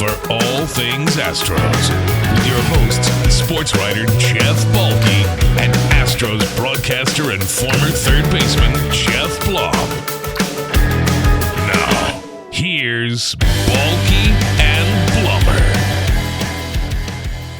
for all things Astros with your hosts, sports writer Jeff Balke and Astros broadcaster and former third baseman Jeff Blum. Now, here's Balke and Blummer.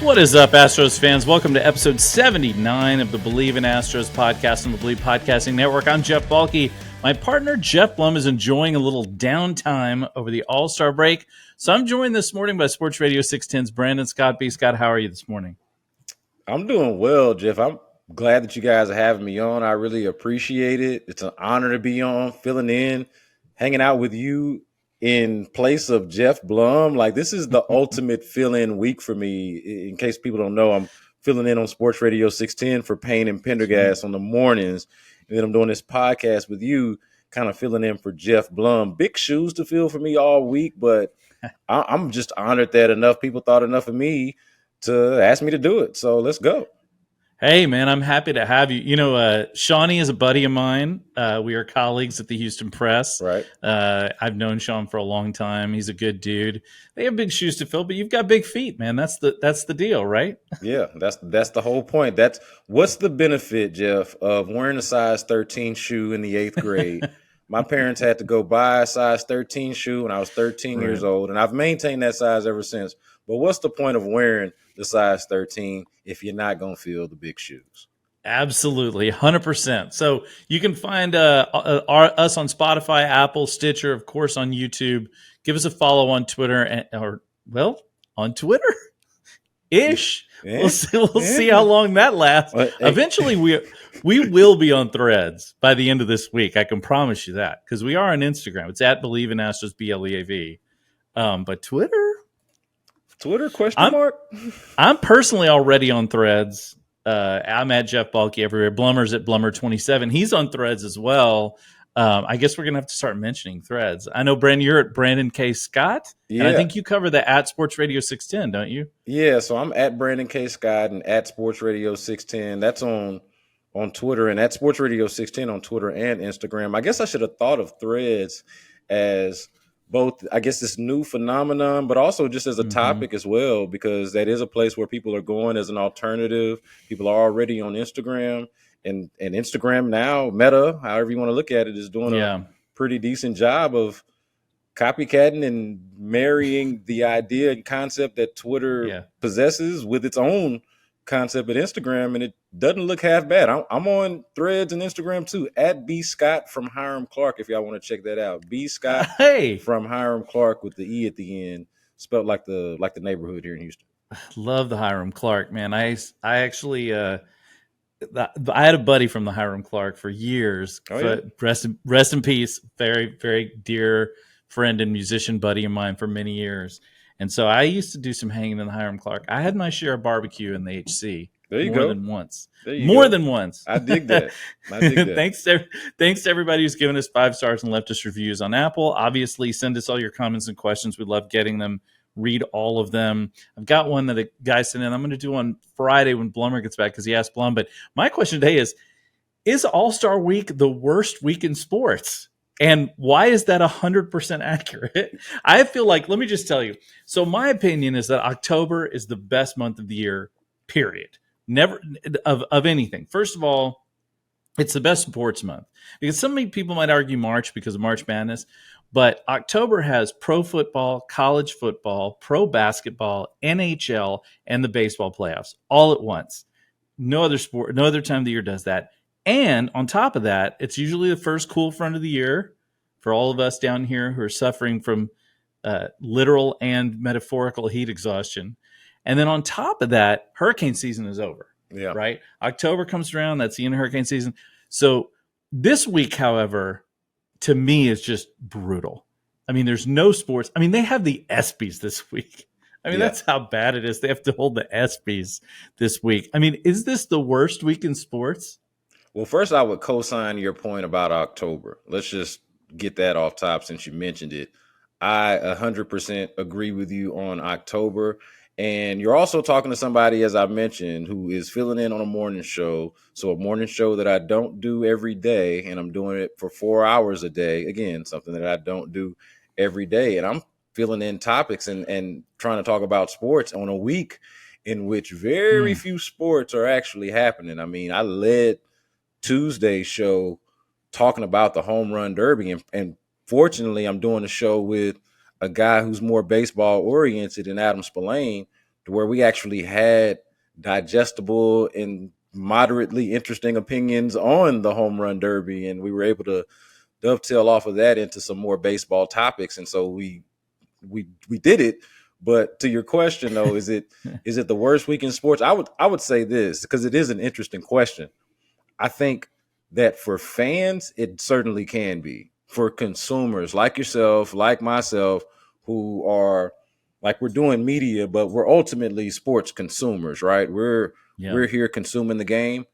What is up, Astros fans? Welcome to episode 79 of the Believe in Astros podcast on the Believe Podcasting Network. I'm Jeff Balke. My partner, Jeff Blum, is enjoying a little downtime over the All-Star break. So I'm joined this morning by Sports Radio 610's Brandon Scott. B. Scott, how are you this morning? I'm doing well, Jeff. I'm glad that you guys are having me on. I really appreciate it. It's an honor to be on, filling in, hanging out with you in place of Jeff Blum. Like, this is the ultimate fill-in week for me. In case people don't know, I'm filling in on Sports Radio 610 for Payne and Pendergast on the mornings. And then I'm doing this podcast with you, kind of filling in for Jeff Blum. Big shoes to fill for me all week, but I'm just honored that enough people thought enough of me to ask me to do it. So let's go. Hey, man, I'm happy to have you. You know, Shawnee is a buddy of mine. We are colleagues at the Houston Press. Right. I've known Sean for a long time. He's a good dude. They have big shoes to fill, but you've got big feet, man. That's the deal, right? Yeah, that's the whole point. That's what's the benefit, Jeff, of wearing a size 13 shoe in the 8th grade? My parents had to go buy a size 13 shoe when I was 13 years old, and I've maintained that size ever since. But what's the point of wearing the size 13 if you're not going to feel the big shoes? Absolutely, 100%. So you can find us on Spotify, Apple, Stitcher, of course, on YouTube. Give us a follow on Twitter, on Twitter-ish. Yeah. We'll see how long that lasts. Well, hey. Eventually, we will be on Threads by the end of this week. I can promise you that, because we are on Instagram. It's at Believe in Astros, BLEAV. But Twitter question mark? I'm personally already on Threads. I'm at Jeff Balke everywhere. Blummer's at Blummer27. He's on Threads as well. I guess we're going to have to start mentioning Threads. I know, Brandon, you're at Brandon K. Scott. Yeah. And I think you cover the at Sports Radio 610, don't you? Yeah, so I'm at Brandon K. Scott and at Sports Radio 610. That's on Twitter, and at Sports Radio 610 on Twitter and Instagram. I guess I should have thought of Threads as both, I guess, this new phenomenon, but also just as a topic as well, because that is a place where people are going as an alternative. People are already on Instagram, and Instagram now, Meta, however you want to look at it, is doing a pretty decent job of copycatting and marrying the idea and concept that Twitter possesses with its own concept at Instagram, and it doesn't look half bad. I'm on Threads and Instagram too, at B Scott from Hiram Clark, if y'all want to check that out. B Scott from Hiram Clark with the E at the end, spelled like the neighborhood here in Houston. Love the Hiram Clark, man. I actually I had a buddy from the Hiram Clark for years. Rest in peace. Very, very dear friend and musician buddy of mine for many years. And so I used to do some hanging in the Hiram Clark. I had my share of barbecue in the HC. There you more go. than once. More than once. I dig that. Thanks to everybody who's given us 5 stars and left us reviews on Apple. Obviously, send us all your comments and questions. We love getting them. Read all of them. I've got one that a guy sent in. I'm going to do on Friday when Blummer gets back, because he asked Blum. But my question today is All-Star Week the worst week in sports? And why is that 100% accurate? I feel like, let me just tell you. So my opinion is that October is the best month of the year, period. Never of anything. First of all, it's the best sports month, because some people might argue March because of March Madness, but October has pro football, college football, pro basketball, NHL, and the baseball playoffs all at once. No other sport, no other time of the year does that. And on top of that, it's usually the first cool front of the year for all of us down here who are suffering from literal and metaphorical heat exhaustion. And then on top of that, hurricane season is over. Yeah. Right? October comes around. That's the end of hurricane season. So this week, however, to me is just brutal. I mean, there's no sports. I mean, they have the ESPYs this week. I mean, that's how bad it is. They have to hold the ESPYs this week. I mean, is this the worst week in sports? Well, first, I would co-sign your point about October. Let's just get that off top since you mentioned it. I 100% agree with you on October. And you're also talking to somebody, as I mentioned, who is filling in on a morning show. So a morning show that I don't do every day, and I'm doing it for 4 hours a day. Again, something that I don't do every day. And I'm filling in topics and trying to talk about sports on a week in which very few sports are actually happening. I mean, I led Tuesday's show talking about the home run derby, and fortunately, I'm doing a show with a guy who's more baseball oriented than Adam Spillane, to where we actually had digestible and moderately interesting opinions on the home run derby, and we were able to dovetail off of that into some more baseball topics. And so we did it. But to your question though, is it the worst week in sports? I would say this, because it is an interesting question. I think that for fans, it certainly can be. For consumers like yourself, like myself, who are like, we're doing media, but we're ultimately sports consumers, right? We're here consuming the game.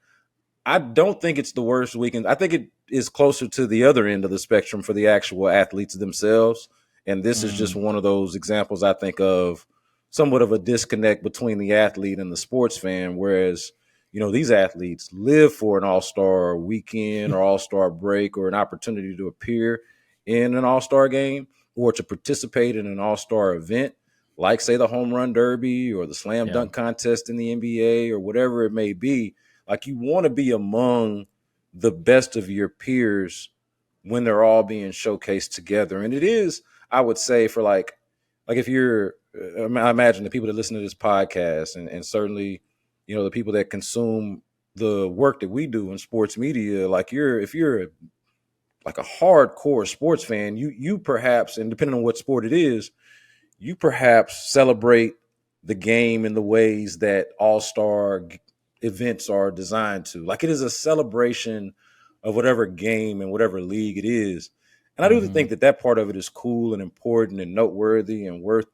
I don't think it's the worst weekend. I think it is closer to the other end of the spectrum for the actual athletes themselves. And this is just one of those examples, I think, of somewhat of a disconnect between the athlete and the sports fan. Whereas, these athletes live for an all-star weekend or all-star break or an opportunity to appear in an all-star game or to participate in an all-star event, like, say, the home run derby or the slam dunk contest in the NBA or whatever it may be. Like, you want to be among the best of your peers when they're all being showcased together. And it is, I would say, for like if you're, I imagine the people that listen to this podcast and certainly, the people that consume the work that we do in sports media, like, if you're like a hardcore sports fan, you perhaps, and depending on what sport it is, you perhaps celebrate the game in the ways that all-star events are designed to. Like, it is a celebration of whatever game and whatever league it is. And I do think that part of it is cool and important and noteworthy and worth,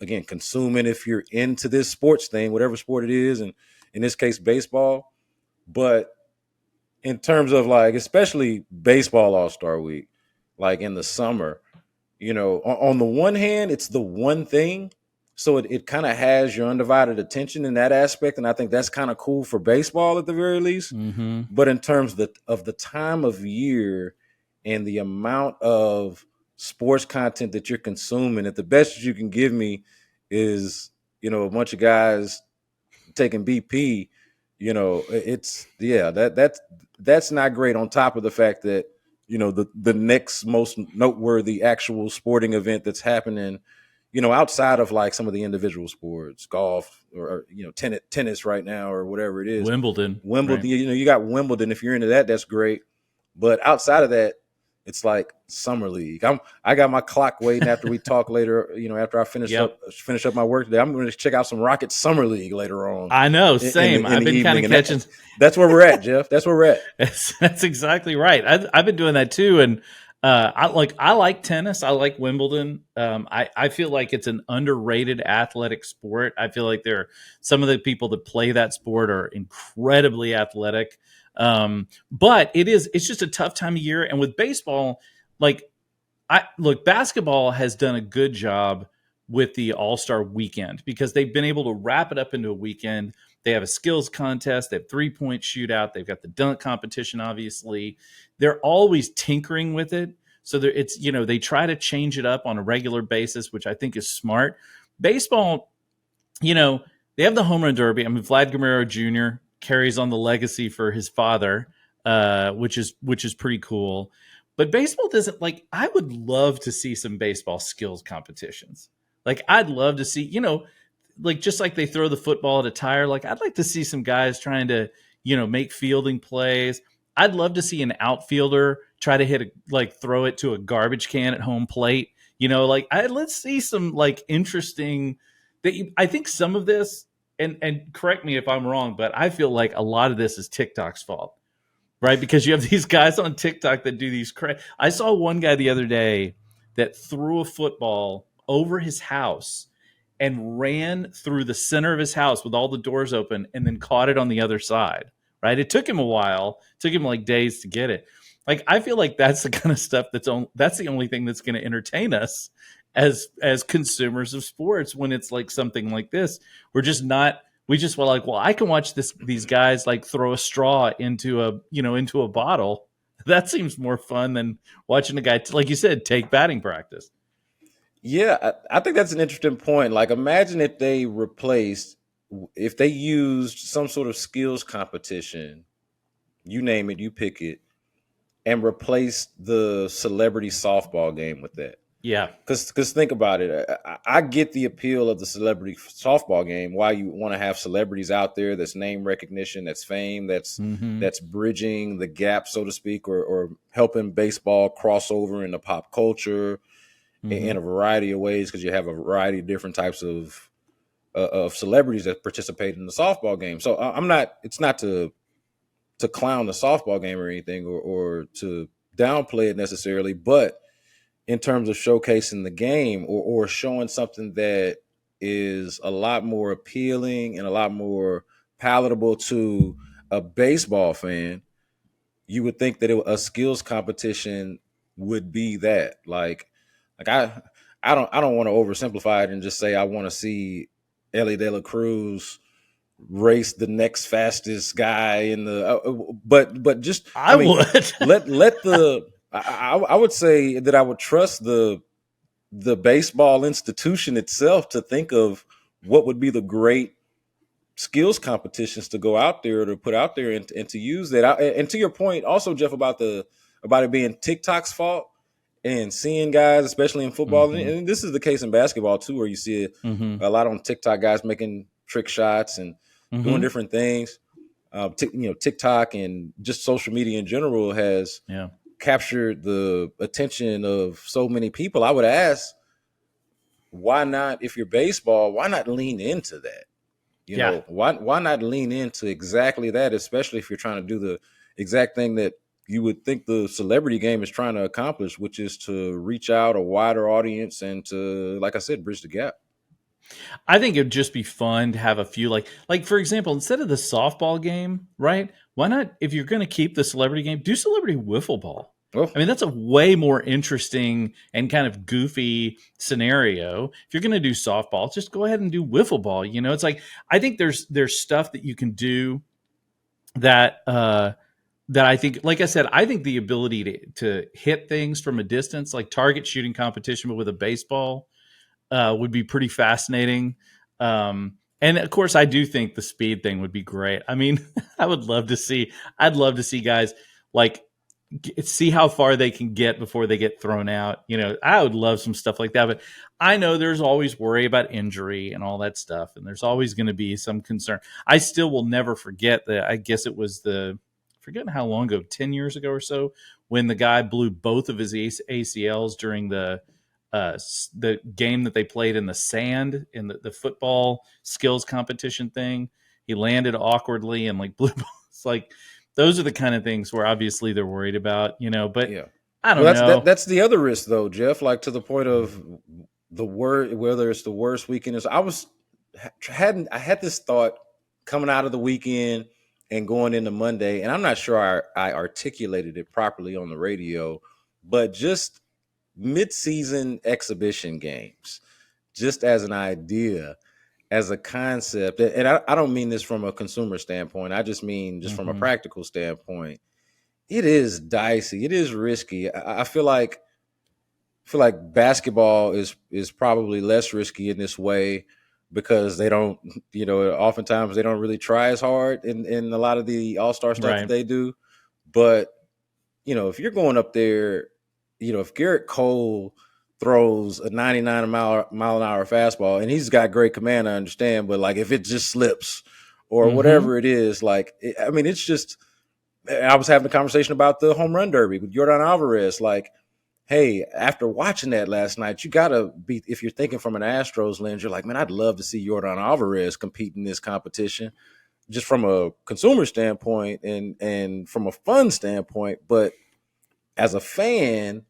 again, consuming if you're into this sports thing, whatever sport it is, and in this case, baseball. But in terms of, like, especially baseball All-Star Week, like in the summer, on the one hand, it's the one thing. So it kind of has your undivided attention in that aspect. And I think that's kind of cool for baseball at the very least. But in terms of the time of year and the amount of sports content that you're consuming, at the best you can give me is, a bunch of guys taking BP, it's, that's not great, on top of the fact that, the next most noteworthy actual sporting event that's happening, outside of like some of the individual sports, golf or tennis right now or whatever it is. Wimbledon, right. You got Wimbledon. If you're into that, that's great. But outside of that, it's like Summer League. I got my clock waiting after we talk later. After I finish up my work today, I'm going to check out some Rocket Summer League later on. I know, same. I've been kind of catching. That's where we're at, Jeff. That's where we're at. That's exactly right. I've been doing that too, and I like tennis. I like Wimbledon. I feel like it's an underrated athletic sport. I feel like some of the people that play that sport are incredibly athletic. But it's just a tough time of year. And with baseball, basketball has done a good job with the All-Star weekend because they've been able to wrap it up into a weekend. They have a skills contest. They have 3-point shootout. They've got the dunk competition, obviously. They're always tinkering with it. So they try to change it up on a regular basis, which I think is smart. Baseball, they have the home run derby. I mean, Vlad Guerrero Jr. carries on the legacy for his father, which is pretty cool. But baseball doesn't, I would love to see some baseball skills competitions. I'd love to see, just like they throw the football at a tire, I'd like to see some guys trying to, make fielding plays. I'd love to see an outfielder try to throw it to a garbage can at home plate. Let's see some interesting. I think some of this, and correct me if I'm wrong, but I feel like a lot of this is TikTok's fault, right? Because you have these guys on TikTok that do these I saw one guy the other day that threw a football over his house and ran through the center of his house with all the doors open and then caught it on the other side, right? It took him a while. It took him days to get it. I feel like that's the kind of stuff that's the only thing that's going to entertain us as consumers of sports when it's something like this. We just were I can watch these guys throw a straw into a bottle. That seems more fun than watching a guy, like you said, take batting practice. Yeah, I think that's an interesting point. Like, imagine if they used some sort of skills competition, you name it, you pick it, and replaced the celebrity softball game with that. Yeah. Because think about it. I get the appeal of the celebrity softball game. Why you want to have celebrities out there? That's name recognition, that's fame, that's bridging the gap, so to speak, or helping baseball cross over into pop culture in a variety of ways. Because you have a variety of different types of celebrities that participate in the softball game. So I'm not. It's not to clown the softball game or anything, or to downplay it necessarily, but in terms of showcasing the game or showing something that is a lot more appealing and a lot more palatable to a baseball fan, you would think that a skills competition would be that. Like I don't want to oversimplify it and just say I want to see Ellie De La Cruz race the next fastest guy in the but just I mean would. let the I would say that I would trust the baseball institution itself to think of what would be the great skills competitions to go out there, to put out there, and to use that. And to your point also, Jeff, about it being TikTok's fault and seeing guys, especially in football, and this is the case in basketball too, where you see a lot on TikTok, guys making trick shots and doing different things. TikTok and just social media in general has captured the attention of so many people. I would ask, why not, if you're baseball, why not lean into that? You know, why not lean into exactly that, especially if you're trying to do the exact thing that you would think the celebrity game is trying to accomplish, which is to reach out a wider audience and to, like I said, bridge the gap. I think it'd just be fun to have a few, like for example, instead of the softball game, right? Why not, if you're going to keep the celebrity game, do celebrity wiffle ball? Well, I mean, that's a way more interesting and kind of goofy scenario. If you're going to do softball, just go ahead and do wiffle ball. You know, it's like, I think there's stuff that you can do that that I think, like I said, I think the ability to hit things from a distance, like target shooting competition, but with a baseball, would be pretty fascinating. And of course, I do think the speed thing would be great. I mean, I'd love to see guys like see how far they can get before they get thrown out. You know, I would love some stuff like that. But I know there's always worry about injury and all that stuff, and there's always going to be some concern. I still will never forget that. I guess it was forgetting how long ago, 10 years ago or so, when the guy blew both of his ACLs during the game that they played in the sand in the football skills competition thing. He landed awkwardly and like blew. It's like, those are the kind of things where obviously they're worried about, you know, but I don't know. That's the other risk though, Jeff, like to the point of whether it's the worst weekend is. I had this thought coming out of the weekend and going into Monday, and I'm not sure I articulated it properly on the radio, but just mid-season exhibition games, just as an idea, as a concept, and I don't mean this from a consumer standpoint. I just mean just from a practical standpoint. It is dicey. It is risky. I feel like basketball is probably less risky in this way because they don't, oftentimes they don't really try as hard in a lot of the all-star stuff that they do. But, if you're going up there, if Garrett Cole throws a 99 mile an hour fastball, and he's got great command, I understand, but like if it just slips or whatever it is, it's just, I was having a conversation about the home run derby with Yordan Alvarez. Like, hey, after watching that last night, you got to be, if you're thinking from an Astros lens, you're like, man, I'd love to see Yordan Alvarez compete in this competition just from a consumer standpoint and from a fun standpoint. But as a fan,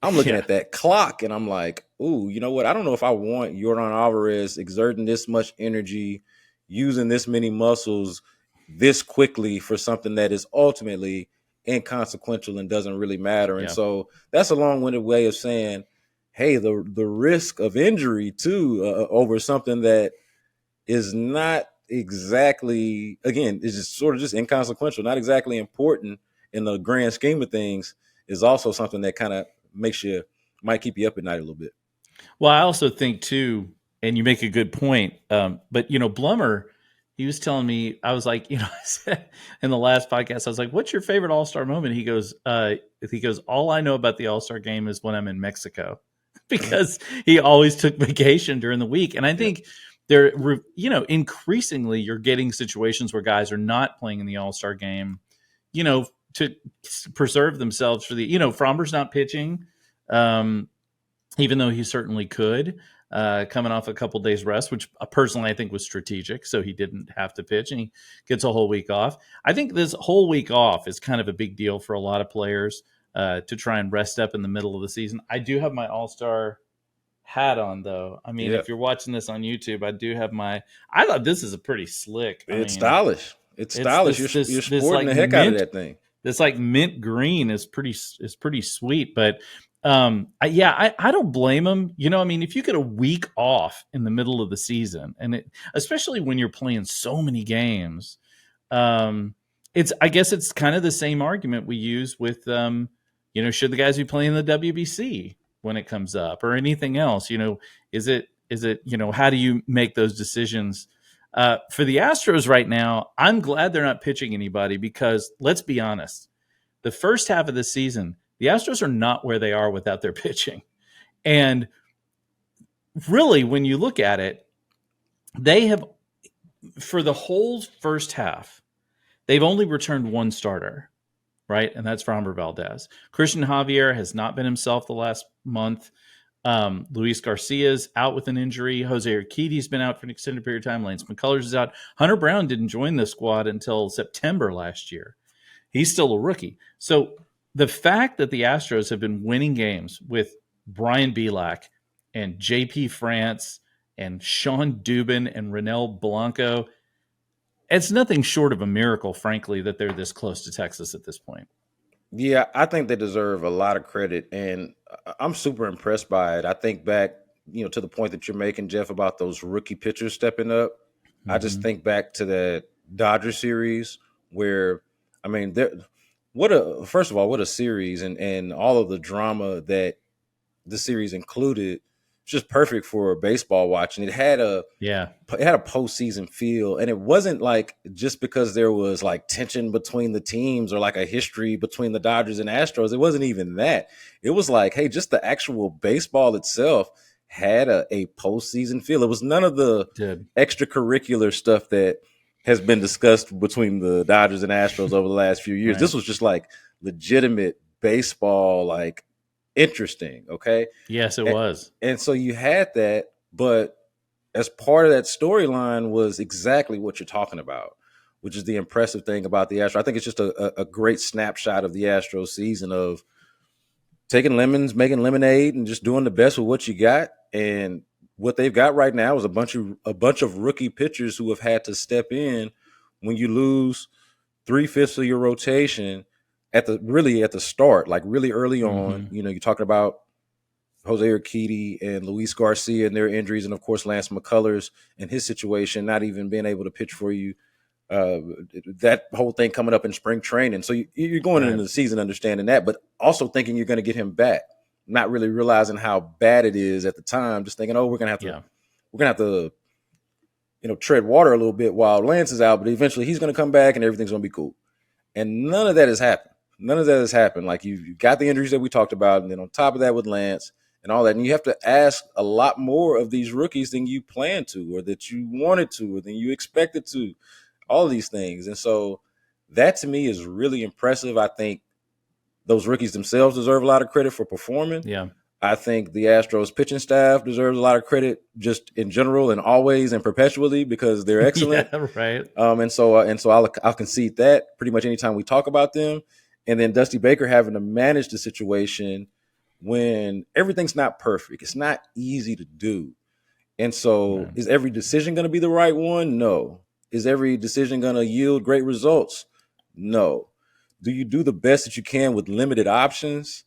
I'm looking at that clock and I'm like, ooh, you know what? I don't know if I want Yordan Alvarez exerting this much energy, using this many muscles this quickly for something that is ultimately inconsequential and doesn't really matter. And so that's a long-winded way of saying, hey, the risk of injury too over something that is not exactly, again, is just sort of just inconsequential, not exactly important in the grand scheme of things, is also something that kind of might keep you up at night a little bit. Well, I also think too, and you make a good point. But Blummer, he was telling me, I was like, I said in the last podcast, I was like, "What's your favorite All Star moment?" He goes, "All I know about the All Star game is when I'm in Mexico," because he always took vacation during the week. And I Yeah. think increasingly you're getting situations where guys are not playing in the All Star game, to preserve themselves for the, Fromber's not pitching. Even though he certainly could, coming off a couple days rest, which personally I think was strategic, so he didn't have to pitch and he gets a whole week off. I think this whole week off is kind of a big deal for a lot of players to try and rest up in the middle of the season. I do have my All-Star hat on, though. I mean, Yeah. if you're watching this on YouTube, I do have my. I thought this is a pretty slick. I It's mean, stylish. It's it's stylish. this You're this sporting like the heck out of mint that thing. this like mint green is pretty sweet. But I don't blame him. I mean, if you get a week off in the middle of the season, and especially when you're playing so many games, I guess it's kind of the same argument we use with should the guys be playing the WBC when it comes up or anything else? Is it how do you make those decisions? For the Astros right now, I'm glad they're not pitching anybody because let's be honest, the first half of the season, the Astros are not where they are without their pitching. And really, when you look at it, they have, for the whole first half, they've only returned one starter, right? And that's Framber Valdez. Christian Javier has not been himself the last month. Luis Garcia's out with an injury. Jose Urquidy's been out for an extended period of time. Lance McCullers is out. Hunter Brown didn't join the squad until September last year. He's still a rookie. So the fact that the Astros have been winning games with Brian Bielak and JP France and Sean Dubin and Renel Blanco, it's nothing short of a miracle, frankly, that they're this close to Texas at this point. Yeah, I think they deserve a lot of credit, and I'm super impressed by it. I think back, to the point that you're making, Jeff, about those rookie pitchers stepping up. Mm-hmm. I just think back to that Dodger series where, I mean, first of all, what a series, and all of the drama that the series included. Just perfect for baseball watching. It had a postseason feel, and it wasn't like just because there was like tension between the teams or like a history between the Dodgers and Astros. It wasn't even that. It was like, hey, just the actual baseball itself had a postseason feel. It was none of the extracurricular stuff that has been discussed between the Dodgers and Astros over the last few years. Right. This was just like legitimate baseball, like interesting. Okay. Yes, it was. And so you had that, but as part of that storyline was exactly what you're talking about, which is the impressive thing about the Astros. I think it's just a great snapshot of the Astros season of taking lemons, making lemonade, and just doing the best with what you got. And what they've got right now is a bunch of rookie pitchers who have had to step in when you lose 3/5 of your rotation at the start, like really early on. You're talking about Jose Urquidy and Luis Garcia and their injuries, and of course Lance McCullers and his situation, not even being able to pitch for you. That whole thing coming up in spring training. So you're going into the season understanding that, but also thinking you're going to get him back, not really realizing how bad it is at the time. Just thinking, we're going to have to, tread water a little bit while Lance is out, but eventually he's going to come back and everything's going to be cool. And none of that has happened. None of that has happened. Like you've got the injuries that we talked about, and then on top of that with Lance and all that, and you have to ask a lot more of these rookies than you planned to, or that you wanted to, or than you expected to. All of these things. And so that to me is really impressive. I think those rookies themselves deserve a lot of credit for performing. Yeah. I think the Astros pitching staff deserves a lot of credit just in general and always and perpetually because they're excellent. Yeah, right. And so I'll concede that pretty much anytime we talk about them. And then Dusty Baker having to manage the situation when everything's not perfect. It's not easy to do. And so is every decision going to be the right one? No. Is every decision going to yield great results? No. Do you do the best that you can with limited options?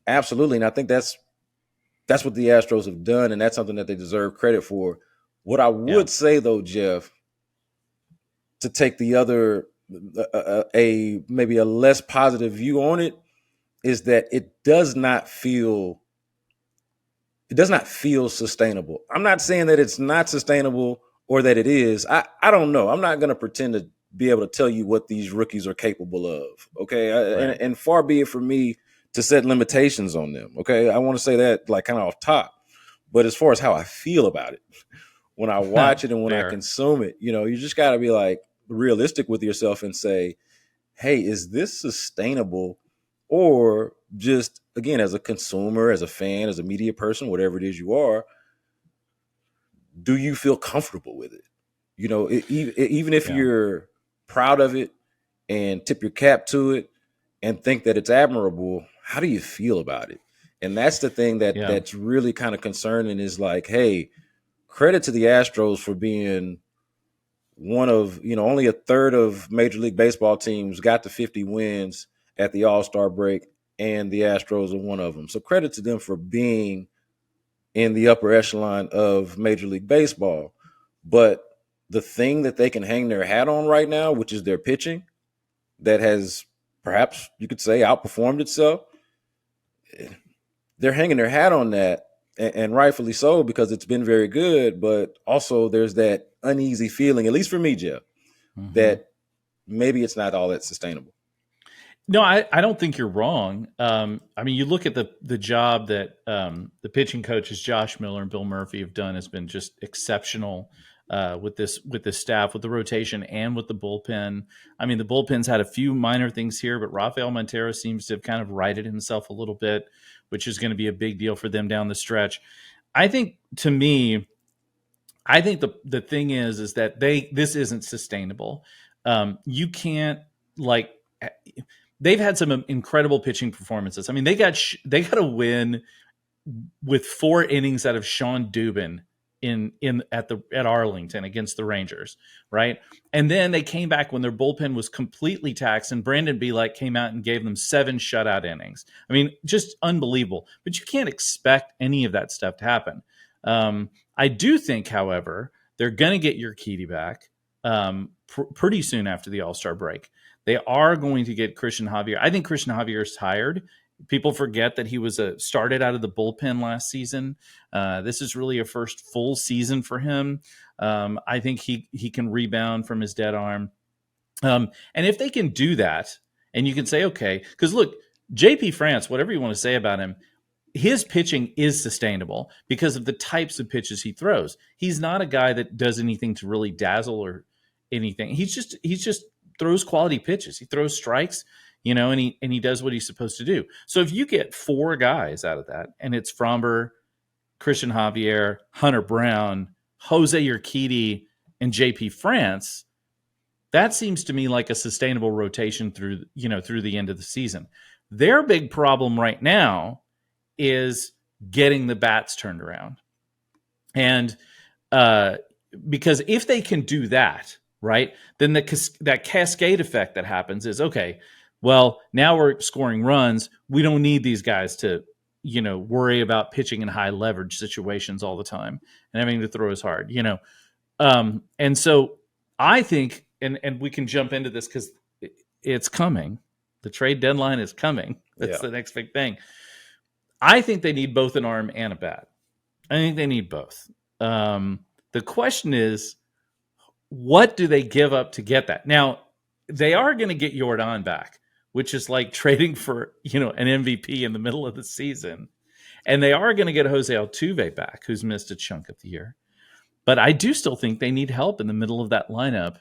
Absolutely. And I think that's what the Astros have done, and that's something that they deserve credit for. What I would say, though, Jeff, to take the other, maybe a less positive view on it, is that it does not feel it does not feel sustainable. I'm not saying that it's not sustainable or that it is. I don't know. I'm not going to pretend to be able to tell you what these rookies are capable of. Okay. Right. And far be it from me to set limitations on them. Okay. I want to say that like kind of off top. But as far as how I feel about it, when I watch it and when I Fair. consume it, you just got to be like realistic with yourself and say, hey, is this sustainable? Or just, again, as a consumer, as a fan, as a media person, whatever it is you are, do you feel comfortable with it? Even if Yeah. you're proud of it and tip your cap to it and think that it's admirable, how do you feel about it? And that's the thing Yeah. that's really kind of concerning is like, hey, credit to the Astros for being one of, only a third of Major League Baseball teams got to 50 wins at the All-Star break, and the Astros are one of them. So credit to them for being in the upper echelon of Major League Baseball. But the thing that they can hang their hat on right now, which is their pitching, that has perhaps you could say outperformed itself, they're hanging their hat on that, and rightfully so, because it's been very good. But also there's that uneasy feeling, at least for me, Jeff, that maybe it's not all that sustainable. No, I don't think you're wrong. I mean, you look at the job that the pitching coaches Josh Miller and Bill Murphy have done has been just exceptional with this staff, with the rotation, and with the bullpen. I mean, the bullpen's had a few minor things here, but Rafael Montero seems to have kind of righted himself a little bit, which is going to be a big deal for them down the stretch. I think, to me, the thing is that this isn't sustainable. You can't like. They've had some incredible pitching performances. I mean, they got a win with 4 innings out of Sean Dubin at Arlington against the Rangers, right? And then they came back when their bullpen was completely taxed, and Brandon Bielak came out and gave them 7 shutout innings. I mean, just unbelievable. But you can't expect any of that stuff to happen. I do think, however, they're going to get Urquidy back pretty soon after the All-Star break. They are going to get Christian Javier. I think Christian Javier is tired. People forget that he was started out of the bullpen last season. This is really a first full season for him. I think he can rebound from his dead arm. And if they can do that, and you can say, okay, because look, JP France, whatever you want to say about him, his pitching is sustainable because of the types of pitches he throws. He's not a guy that does anything to really dazzle or anything. He's just throws quality pitches. He throws strikes, and he does what he's supposed to do. So if you get 4 guys out of that, and it's Fromber, Christian Javier, Hunter Brown, Jose Urquidy, and JP France, that seems to me like a sustainable rotation through the end of the season. Their big problem right now is getting the bats turned around. And because if they can do that, right, then that cascade effect that happens is, okay, well, now we're scoring runs. We don't need these guys to, worry about pitching in high leverage situations all the time and having to throw as hard, and so I think, and we can jump into this because it's coming. The trade deadline is coming. That's the next big thing. I think they need both an arm and a bat. I think they need both. The question is, what do they give up to get that? Now, they are going to get Jordan back, which is like trading for, an MVP in the middle of the season. And they are going to get Jose Altuve back, who's missed a chunk of the year. But I do still think they need help in the middle of that lineup.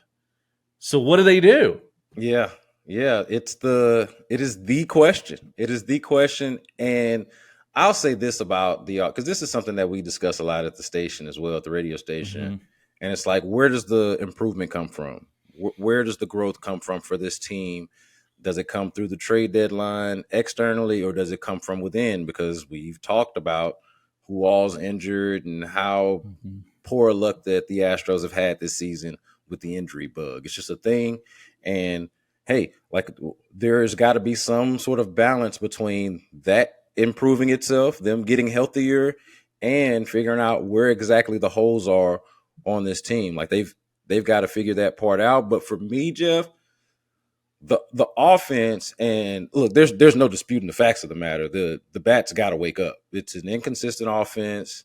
So what do they do? Yeah. It is the question. It is the question. And I'll say this about because this is something that we discuss a lot at the station as well, at the radio station. Mm-hmm. And it's like, where does the improvement come from? Where does the growth come from for this team? Does it come through the trade deadline externally, or does it come from within? Because we've talked about who all's injured and how poor luck that the Astros have had this season with the injury bug. It's just a thing. And hey, like, there's got to be some sort of balance between that improving itself, them getting healthier, and figuring out where exactly the holes are on this team. Like, they've got to figure that part out. But for me, Jeff, the offense, and look, there's no disputing the facts of the matter. The bats got to wake up. It's an inconsistent offense.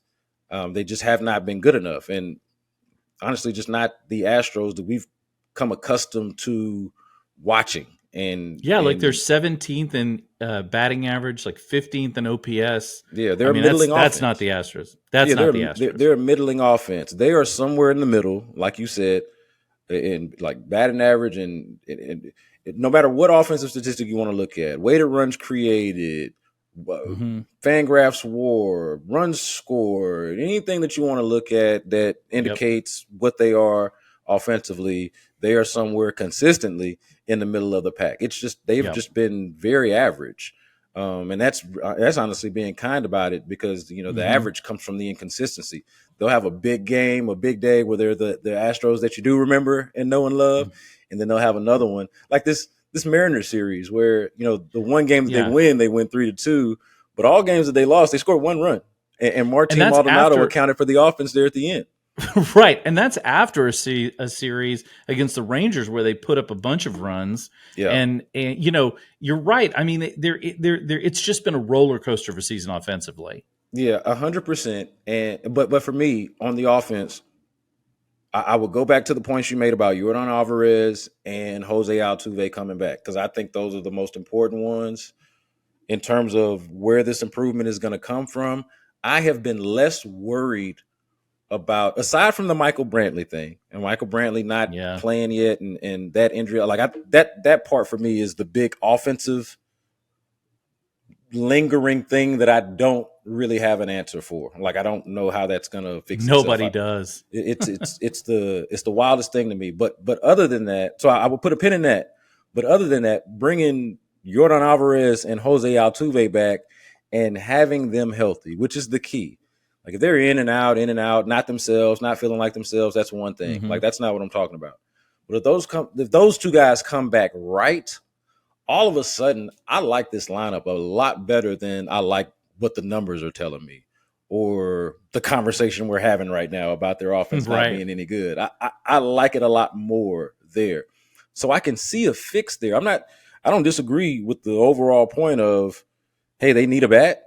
They just have not been good enough, and honestly, just not the Astros that we've come accustomed to watching. And like they're 17th in batting average, like 15th in OPS. Yeah, they're a middling offense. That's not the Astros. That's not the Astros. They're a middling offense. They are somewhere in the middle, like you said, in like batting average and no matter what offensive statistic you want to look at, weighted runs created, Fangraphs WAR, runs scored, anything that you want to look at that indicates what they are offensively, they are somewhere consistently in the middle of the pack. It's just they've just been very average. And that's honestly being kind about it, because the average comes from the inconsistency. They'll have a big game, a big day where they're the Astros that you do remember and know and love, and then they'll have another one like this Mariners series where the one game that they win 3-2, but all games that they lost, they scored 1 run, and Martin Maldonado accounted for the offense there at the end. Right, and that's after a series against the Rangers where they put up a bunch of runs. Yeah, and you're right. I mean, it's just been a roller coaster of a season offensively. Yeah, 100%. And but for me on the offense, I would go back to the points you made about Yordan Alvarez and Jose Altuve coming back, because I think those are the most important ones in terms of where this improvement is going to come from. I have been less worried about, aside from the Michael Brantley thing, and Michael Brantley not playing yet, and that injury, that part for me is the big offensive lingering thing that I don't really have an answer for. Like, I don't know how that's gonna fix itself. Nobody does. It's the wildest thing to me. But other than that, so I would put a pin in that. But other than that, bringing Yordan Alvarez and Jose Altuve back and having them healthy, which is the key. Like, if they're in and out, not themselves, not feeling like themselves, that's one thing. Like, that's not what I'm talking about. But if those two guys come back right, all of a sudden, I like this lineup a lot better than I like what the numbers are telling me, or the conversation we're having right now about their offense not being any good. I like it a lot more there. So I can see a fix there. I don't disagree with the overall point of, hey, they need a bat,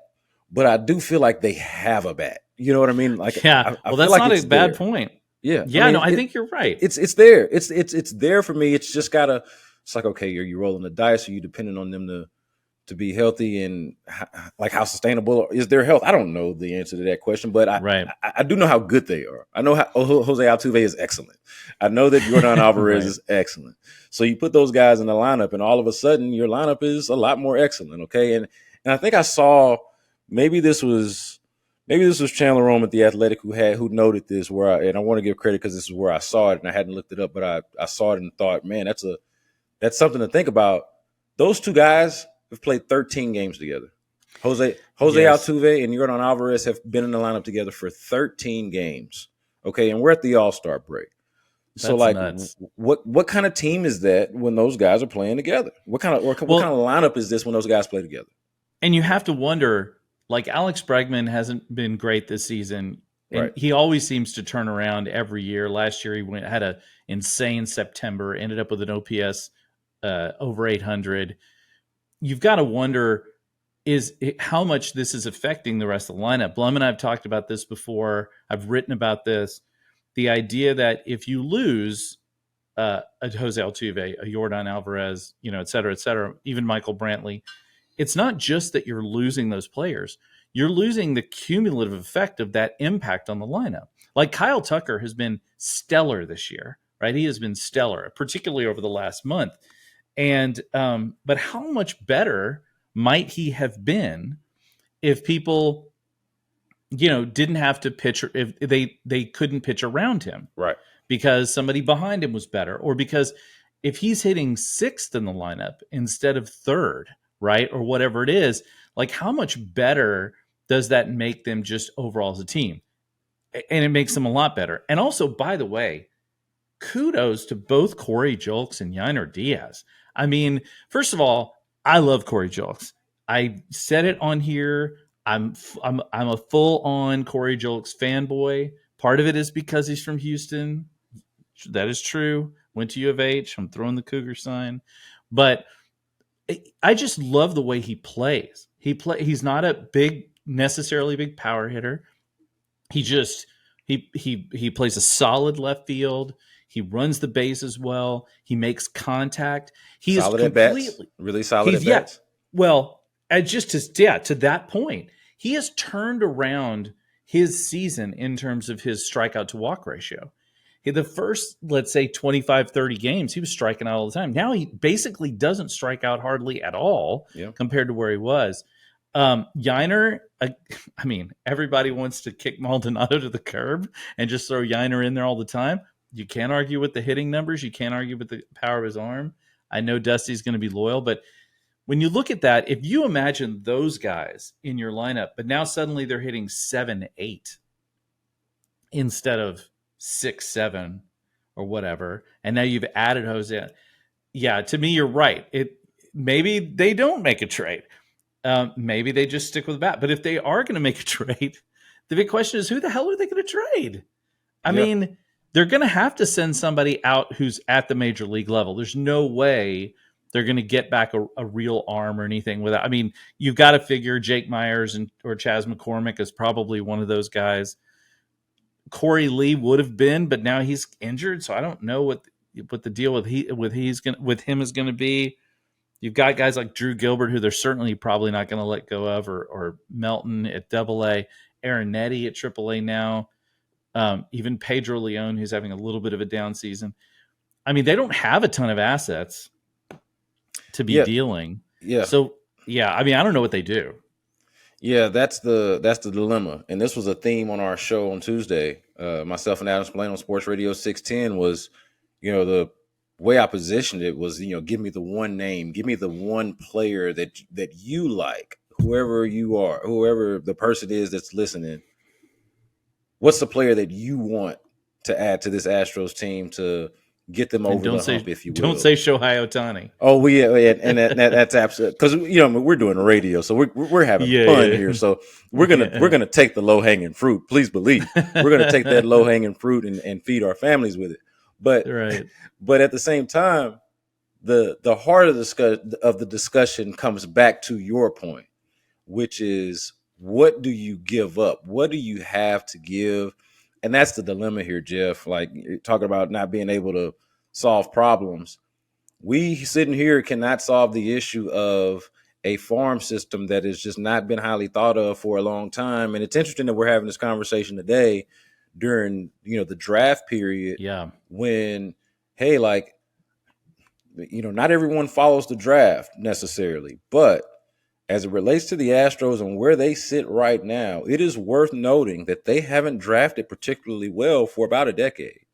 but I do feel like they have a bat. You know what I mean? Like, yeah. Well, that's not a bad point. Yeah. Yeah. I think you're right. It's there. It's there for me. It's just gotta. It's like, okay, you're rolling the dice. Are you depending on them to be healthy, and how sustainable is their health? I don't know the answer to that question, but I do know how good they are. I know how Jose Altuve is excellent. I know that Yordan Alvarez is excellent. So you put those guys in the lineup, and all of a sudden your lineup is a lot more excellent. Okay, and I think I saw maybe this was Chandler Rome at The Athletic who noted this, and I want to give credit because this is where I saw it, and I hadn't looked it up, but I saw it and thought, man, that's something to think about. Those two guys have played 13 games together. Jose Altuve and Yordan Alvarez have been in the lineup together for 13 games. Okay, and we're at the All-Star break. So, nuts. What kind of team is that when those guys are playing together? What kind of lineup is this when those guys play together? And you have to wonder, like, Alex Bregman hasn't been great this season. And he always seems to turn around every year. Last year he had an insane September, ended up with an OPS over 800. You've got to wonder how much this is affecting the rest of the lineup. Blum and I have talked about this before. I've written about this. The idea that if you lose a Jose Altuve, a Yordan Alvarez, et cetera, even Michael Brantley, it's not just that you're losing those players. You're losing the cumulative effect of that impact on the lineup. Like, Kyle Tucker has been stellar this year, right? He has been stellar, particularly over the last month. And but how much better might he have been if people, didn't have to pitch, if they couldn't pitch around him, right? Because somebody behind him was better, or because if he's hitting sixth in the lineup instead of third, right, or whatever it is, like, how much better does that make them just overall as a team? And it makes them a lot better. And also, by the way, kudos to both Corey Julks and Yainer Diaz. I mean, first of all, I love Corey Julks. I said it on here. I'm a full-on Corey Julks fanboy. Part of it is because he's from Houston. That is true. Went to U of H. I'm throwing the Cougar sign. But I just love the way he plays. He's not a necessarily big power hitter. He just he plays a solid left field. He runs the bases well. He makes contact. He is Solid at bats, completely really solid at bats. Well, to that point, he has turned around his season in terms of his strikeout to walk ratio. The first, let's say 25, 30 games, he was striking out all the time. Now he basically doesn't strike out hardly at all compared to where he was. Yiner, I mean, everybody wants to kick Maldonado to the curb and just throw Yiner in there all the time. You can't argue with the hitting numbers. You can't argue with the power of his arm. I know Dusty's going to be loyal, but when you look at that, if you imagine those guys in your lineup, but now suddenly they're hitting 7-8 instead of 6-7 or whatever, and now you've added Jose. Yeah, to me, you're right. Maybe they don't make a trade. Maybe they just stick with the bat. But if they are going to make a trade, the big question is, who the hell are they going to trade? I mean, they're going to have to send somebody out who's at the major league level. There's no way they're going to get back a real arm or anything without. I mean, you've got to figure Jake Myers or Chas McCormick is probably one of those guys. Corey Lee would have been, but now he's injured, so I don't know what the deal with him is going to be. You've got guys like Drew Gilbert, who they're certainly probably not going to let go of, or Melton at Double-A, Aaron Netty at Triple-A now, even Pedro Leon, who's having a little bit of a down season. I mean, they don't have a ton of assets to be dealing. Yeah. So, I mean, I don't know what they do. Yeah, that's the dilemma. And this was a theme on our show on Tuesday. Myself and Adam Spillane on Sports Radio 610 was, the way I positioned it was, give me the one name, give me the one player that you like, whoever you are, whoever the person is that's listening. What's the player that you want to add to this Astros team to get them over the hump, if you will? Don't say Shohei Ohtani. Oh, and that's absolutely, because we're doing a radio, so we're having fun here. So we're gonna take the low hanging fruit. Please believe we're gonna take that low hanging fruit and feed our families with it. But at the same time, the heart of the discussion comes back to your point, which is, what do you give up? What do you have to give? And that's the dilemma here, Jeff. Like, you're talking about not being able to solve problems. We sitting here cannot solve the issue of a farm system that has just not been highly thought of for a long time. And it's interesting that we're having this conversation today during, the draft period. Yeah. When, hey, like, not everyone follows the draft necessarily, but as it relates to the Astros and where they sit right now, it is worth noting that they haven't drafted particularly well for about a decade,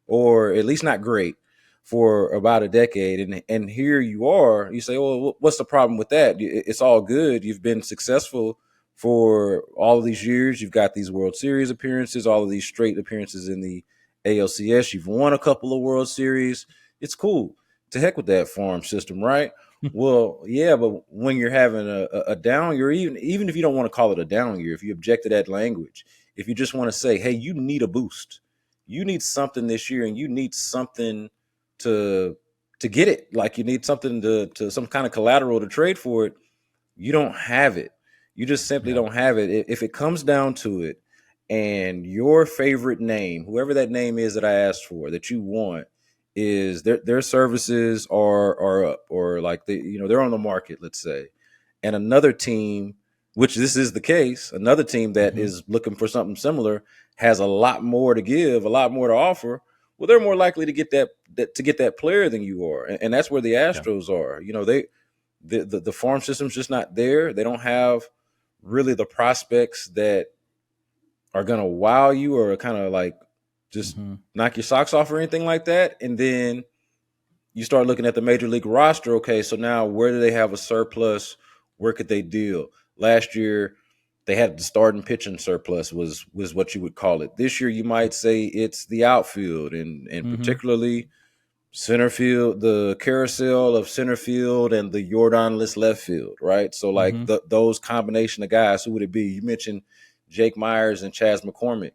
or at least not great for about a decade. And here you are, you say, well, what's the problem with that? It's all good. You've been successful for all of these years. You've got these World Series appearances, all of these straight appearances in the ALCS. You've won a couple of World Series. It's cool. To heck with that farm system, right? Well, yeah, but when you're having a down year, even if you don't want to call it a down year, if you object to that language, if you just want to say, hey, you need a boost, you need something this year, and you need something to get it, like you need something to some kind of collateral to trade for it, you don't have it. You just simply don't have it. If it comes down to it, and your favorite name, whoever that name is that I asked for, that you want, is their services are up, or like they're on the market, let's say, and another team, which this is the case, another team that is looking for something similar, has a lot more to give, a lot more to offer. Well, they're more likely to get that player than you are, and that's where the Astros are. The farm system's just not there. They don't have really the prospects that are going to wow you or kind of like just knock your socks off or anything like that. And then you start looking at the major league roster. Okay, so now where do they have a surplus? Where could they deal? Last year, they had the starting pitching surplus was what you would call it. This year, you might say it's the outfield and particularly center field, the carousel of center field and the Jordan-less left field, right? So like those combination of guys, who would it be? You mentioned Jake Myers and Chas McCormick.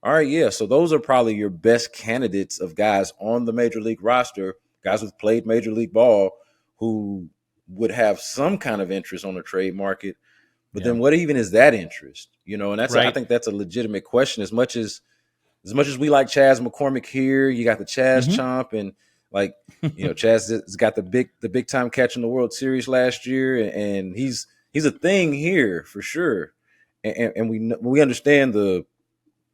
All right, yeah. So those are probably your best candidates of guys on the major league roster, guys who've played major league ball, who would have some kind of interest on the trade market. But Yeah. then what even is that interest? And that's I Right. think that's a legitimate question. As much as we like Chaz McCormick here, you got the Chaz Chomp, and Chaz has got the big time catch in the World Series last year, and he's a thing here for sure. And we understand the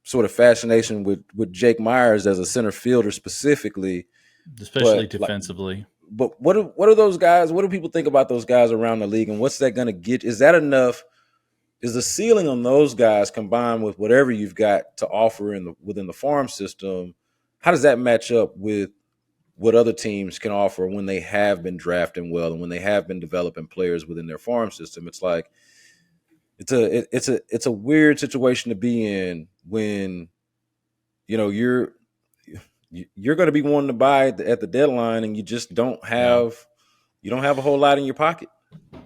sort of fascination with Jake Myers as a center fielder specifically, especially defensively. But what are those guys? What do people think about those guys around the league, and what's that going to get? Is that enough? Is the ceiling on those guys combined with whatever you've got to offer within the farm system? How does that match up with what other teams can offer when they have been drafting well and when they have been developing players within their farm system? It's like it's a weird situation to be in when you're going to be wanting to buy at the deadline and you just don't have a whole lot in your pocket.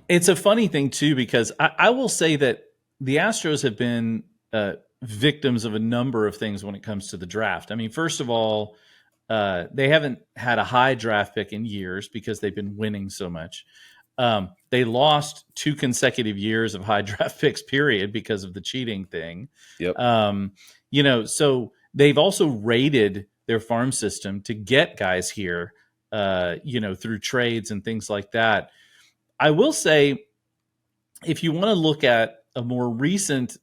It's a funny thing too, because I will say that the Astros have been victims of a number of things when it comes to the draft. I mean, first of all, they haven't had a high draft pick in years because they've been winning so much. They lost 2 consecutive years of high draft picks, period, because of the cheating thing. Yep. So they've also raided their farm system to get guys here, through trades and things like that. I will say, if you want to look at a more recent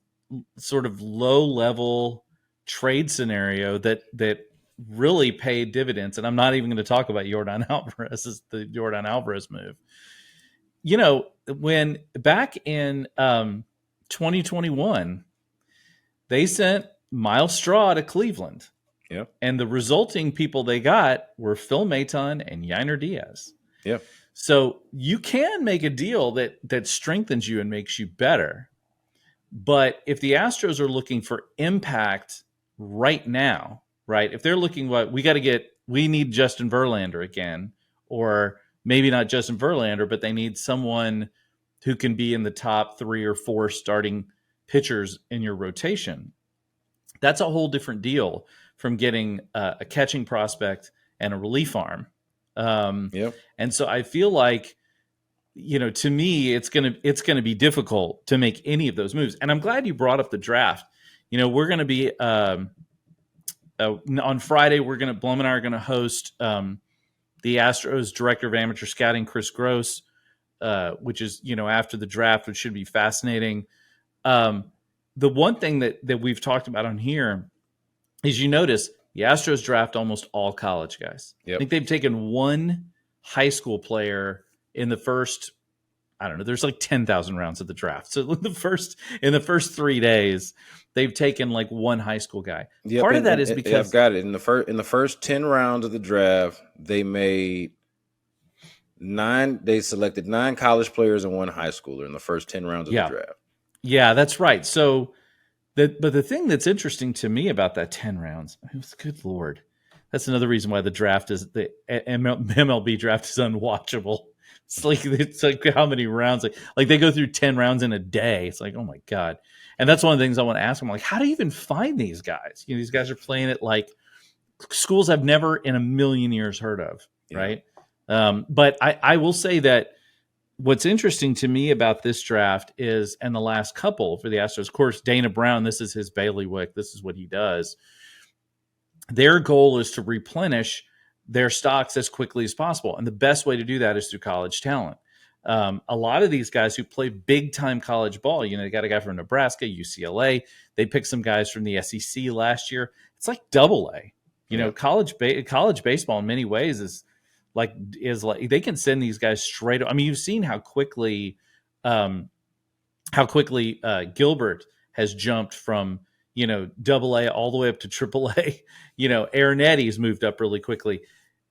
sort of low-level trade scenario that really paid dividends, and I'm not even going to talk about Yordan Alvarez move. When back in 2021, they sent Miles Straw to Cleveland. Yeah. And the resulting people they got were Phil Maton and Yainer Diaz. Yeah. So you can make a deal that strengthens you and makes you better. But if the Astros are looking for impact right now, right? If they're looking we need Justin Verlander again, or maybe not Justin Verlander, but they need someone who can be in the top 3 or 4 starting pitchers in your rotation. That's a whole different deal from getting a catching prospect and a relief arm. And so I feel like, to me, it's gonna be difficult to make any of those moves. And I'm glad you brought up the draft. We're gonna be on Friday. Blum and I are gonna host the Astros director of amateur scouting, Chris Gross, which is after the draft, which should be fascinating. The one thing that we've talked about on here is, you notice the Astros draft almost all college guys. Yep. I think they've taken one high school player in the first, I don't know, there's like 10,000 rounds of the draft. So in the first 3 days, they've taken like one high school guy. Yep, Part of that is because I've got it. In the first 10 rounds of the draft, they selected 9 college players and 1 high schooler in the first 10 rounds of the draft. Yeah, that's right. So but the thing that's interesting to me about that 10 rounds, good Lord, that's another reason why the MLB draft is unwatchable. It's like how many rounds? Like they go through 10 rounds in a day. It's like, oh my God. And that's one of the things I want to ask them. Like, how do you even find these guys? These guys are playing at like schools I've never in a million years heard of, right? But I will say that what's interesting to me about this draft is, and the last couple for the Astros, of course, Dana Brown, this is his bailiwick. This is what he does. Their goal is to replenish their stocks as quickly as possible. And the best way to do that is through college talent. A lot of these guys who play big time college ball, they got a guy from Nebraska, UCLA. They picked some guys from the SEC last year. It's like AA. College baseball in many ways is like they can send these guys straight. I mean, you've seen how quickly Gilbert has jumped from AA all the way up to AAA. Arenetti's moved up really quickly.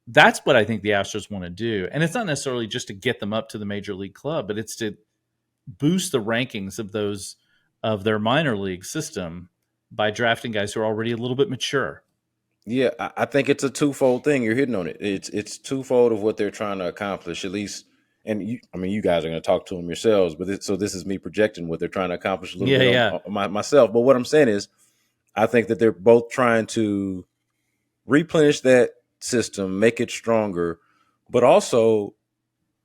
That's what I think the Astros want to do, and it's not necessarily just to get them up to the major league club, but it's to boost the rankings of their minor league system by drafting guys who are already a little bit mature. Yeah, I think it's a twofold thing. You're hitting on it. It's twofold of what they're trying to accomplish, at least. And you guys are going to talk to them yourselves, but so this is me projecting what they're trying to accomplish a little bit on myself. But what I'm saying is, I think that they're both trying to replenish that system, make it stronger, but also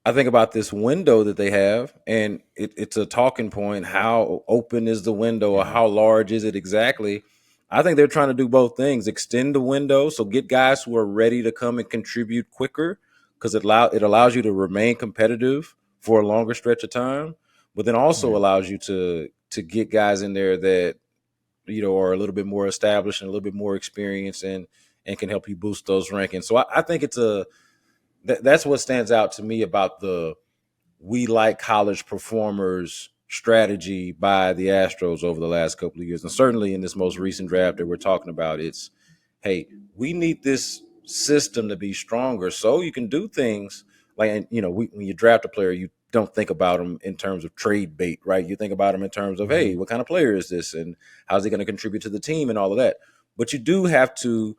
I think about this window that they have, and it's a talking point. How open is the window, or how large is it exactly? I think they're trying to do both things: extend the window, so get guys who are ready to come and contribute quicker, because it allows you to remain competitive for a longer stretch of time, but then also allows you to get guys in there that are a little bit more established and a little bit more experienced, and can help you boost those rankings. So I think that's what stands out to me about the "we like college performers" strategy by the Astros over the last couple of years. And certainly in this most recent draft that we're talking about, it's, hey, we need this system to be stronger so you can do things like, when you draft a player, you don't think about them in terms of trade bait, right? You think about them in terms of, hey, what kind of player is this, and how's he going to contribute to the team, and all of that. But you do have to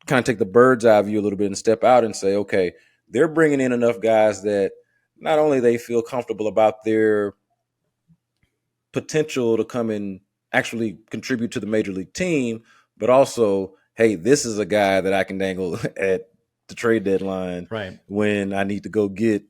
kind of take the bird's eye view a little bit and step out and say, okay, they're bringing in enough guys that not only they feel comfortable about their potential to come and actually contribute to the major league team, but also, hey, this is a guy that I can dangle at the trade deadline when I need to go get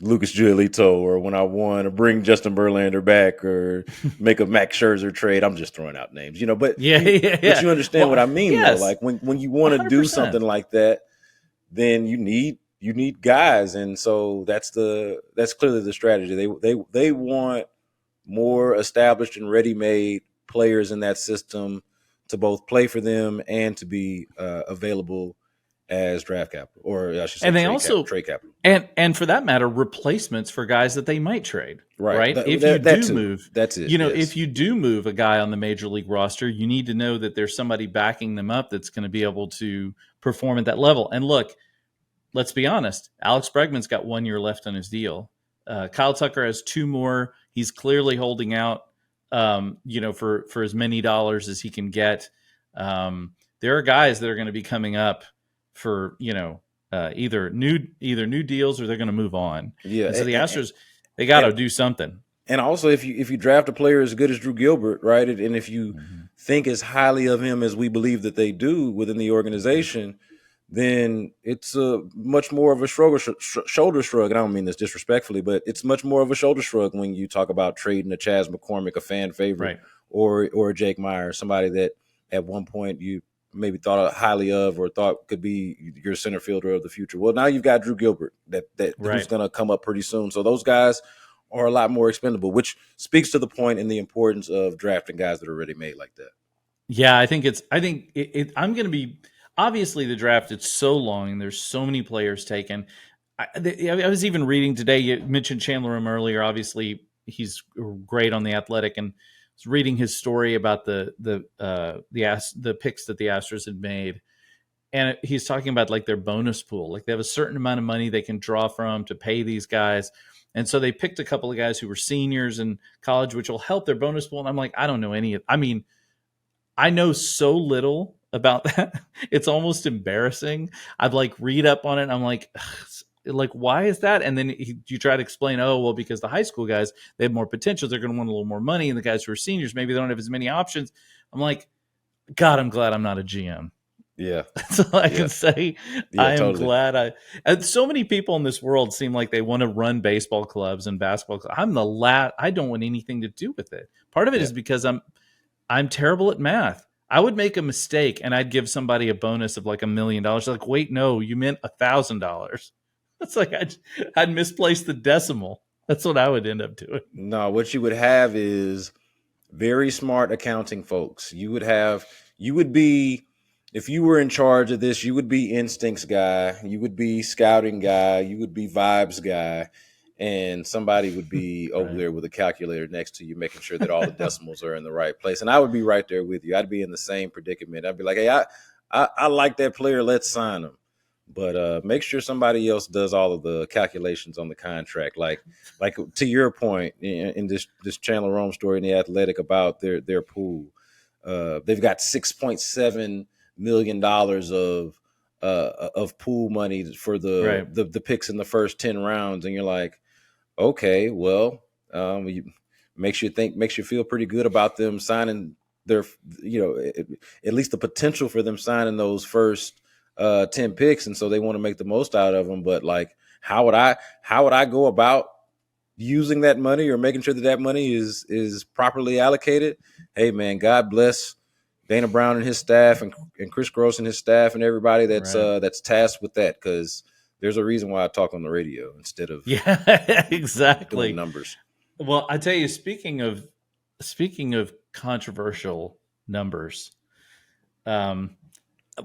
Lucas Giolito, or when I want to bring Justin Verlander back, or make a Max Scherzer trade. I'm just throwing out names, but but you understand what I mean, though. Like when you want to do something like that, then you need guys, and so that's clearly the strategy. They want more established and ready-made players in that system to both play for them and to be available as draft capital, or I should say, and they trade capital, and for that matter, replacements for guys that they might trade. Right. If you move, that's it. If you do move a guy on the major league roster, you need to know that there's somebody backing them up that's going to be able to perform at that level. And look, let's be honest, Alex Bregman's got 1 year left on his deal. Kyle Tucker has 2 more. He's clearly holding out, for as many dollars as he can get. There are guys that are going to be coming up for either new deals, or they're going to move on. Yeah. And so the Astros, they got to do something. And also, if you draft a player as good as Drew Gilbert, right, and if you think as highly of him as we believe that they do within the organization, then it's a much more of a shoulder shrug. And I don't mean this disrespectfully, but it's much more of a shoulder shrug when you talk about trading a Chas McCormick, a fan favorite, or a Jake Meyer, somebody that at one point you maybe thought highly of, or thought could be your center fielder of the future. Well, now you've got Drew Gilbert who's going to come up pretty soon. So those guys are a lot more expendable, which speaks to the point and the importance of drafting guys that are already made like that. Yeah, I'm going to be, obviously the draft, it's so long and there's so many players taken. I was even reading today, you mentioned Chandler Rome earlier. Obviously he's great on The Athletic, and was reading his story about the picks that the Astros had made. And he's talking about like their bonus pool. Like they have a certain amount of money they can draw from to pay these guys. And so they picked a couple of guys who were seniors in college, which will help their bonus pool. And I'm like, I don't know I know so little about that. It's almost embarrassing. I'd read up on it, and I'm like, why is that? And then you try to explain, because the high school guys, they have more potential. They're going to want a little more money. And the guys who are seniors, maybe they don't have as many options. I'm like, God, I'm glad I'm not a GM. Yeah. That's all I can say. Yeah, I am glad and so many people in this world seem like they want to run baseball clubs and basketball clubs. I'm the last. I don't want anything to do with it. Part of it is because I'm terrible at math. I would make a mistake and I'd give somebody a bonus of $1 million. Like, wait, no, you meant $1,000. That's like I'd misplaced the decimal. That's what I would end up doing. No, what you would have is very smart accounting folks. You would be, if you were in charge of this, you would be instincts guy, you would be scouting guy, you would be vibes guy, and somebody would be over there with a calculator next to you, making sure that all the decimals are in the right place. And I would be right there with you. I'd be in the same predicament. I'd be like, hey, I like that player. Let's sign him. But make sure somebody else does all of the calculations on the contract. Like to your point in this Chandler Rome story in The Athletic about their pool, they've got $6.7 million of pool money for the picks in the first 10 rounds, and you're like, okay, well, makes you feel pretty good about them signing their, at least the potential for them signing those first 10 picks, and so they want to make the most out of them. But How would I go about using that money or making sure that that money is properly allocated? Hey man, God bless Dana Brown and his staff and Chris Gross and his staff and everybody that's tasked with that, because there's a reason why I talk on the radio instead of exactly doing numbers. Well, I tell you, speaking of controversial numbers,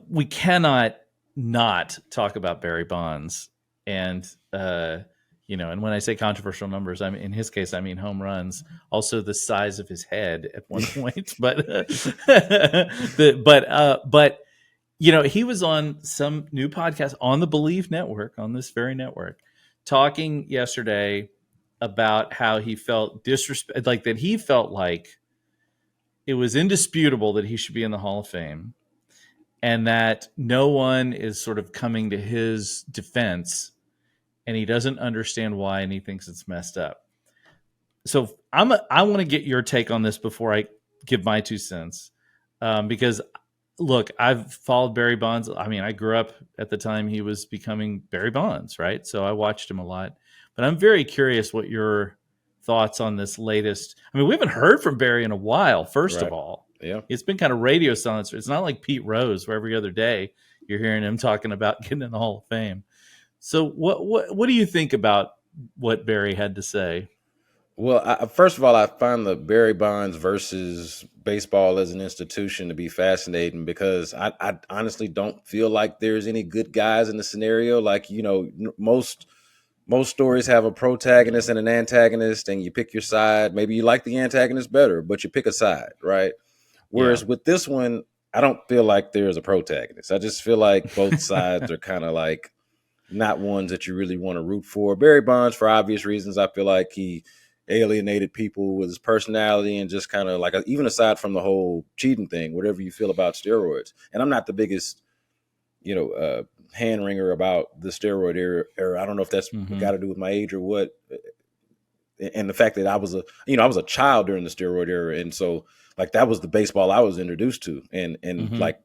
we cannot not talk about Barry Bonds. And and when I say controversial numbers, I mean, in his case, I mean home runs, also the size of his head at one point. But he was on some new podcast on the Believe Network, on this very network, talking yesterday about how he felt disrespect, like that he felt like it was indisputable that he should be in the Hall of Fame, and that no one is sort of coming to his defense, and he doesn't understand why, and he thinks it's messed up. So I want to get your take on this before I give my 2 cents, because look, I've followed Barry Bonds. I mean, I grew up at the time he was becoming Barry Bonds, right? So I watched him a lot. But I'm very curious what your thoughts on this latest. I mean, we haven't heard from Barry in a while, first of all. Yeah. It's been kind of radio silence. It's not like Pete Rose, where every other day you're hearing him talking about getting in the Hall of Fame. So what do you think about what Barry had to say? Well, first of all, I find the Barry Bonds versus baseball as an institution to be fascinating, because I honestly don't feel like there's any good guys in the scenario. Like, most stories have a protagonist and an antagonist, and you pick your side. Maybe you like the antagonist better, but you pick a side, right? Whereas with this one, I don't feel like there's a protagonist. I just feel like both sides are kind of like not ones that you really want to root for. Barry Bonds, for obvious reasons, I feel like he alienated people with his personality, and just kind of like, even aside from the whole cheating thing, whatever you feel about steroids. And I'm not the biggest, hand wringer about the steroid era. I don't know if that's got to do with my age or what. And the fact that I was a child during the steroid era. And so like, that was the baseball I was introduced to. And like,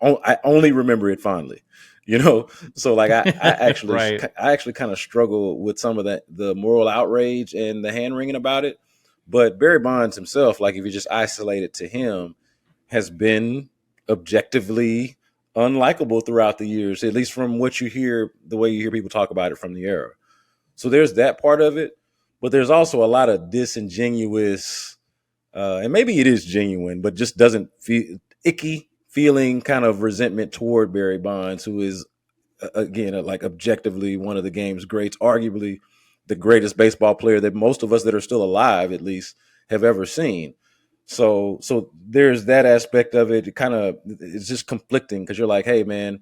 I only remember it fondly. So like I actually Right. I actually kind of struggle with some of the moral outrage and the hand wringing about it. But Barry Bonds himself, like if you just isolate it to him, has been objectively unlikable throughout the years, at least from what you hear, the way you hear people talk about it from the era. So there's that part of it, but there's also a lot of disingenuous, and maybe it is genuine, but just doesn't feel icky feeling kind of resentment toward Barry Bonds, who is, again, like objectively one of the game's greats, arguably the greatest baseball player that most of us that are still alive, at least, have ever seen. So there's that aspect of it. It's just conflicting, because you're like, hey, man,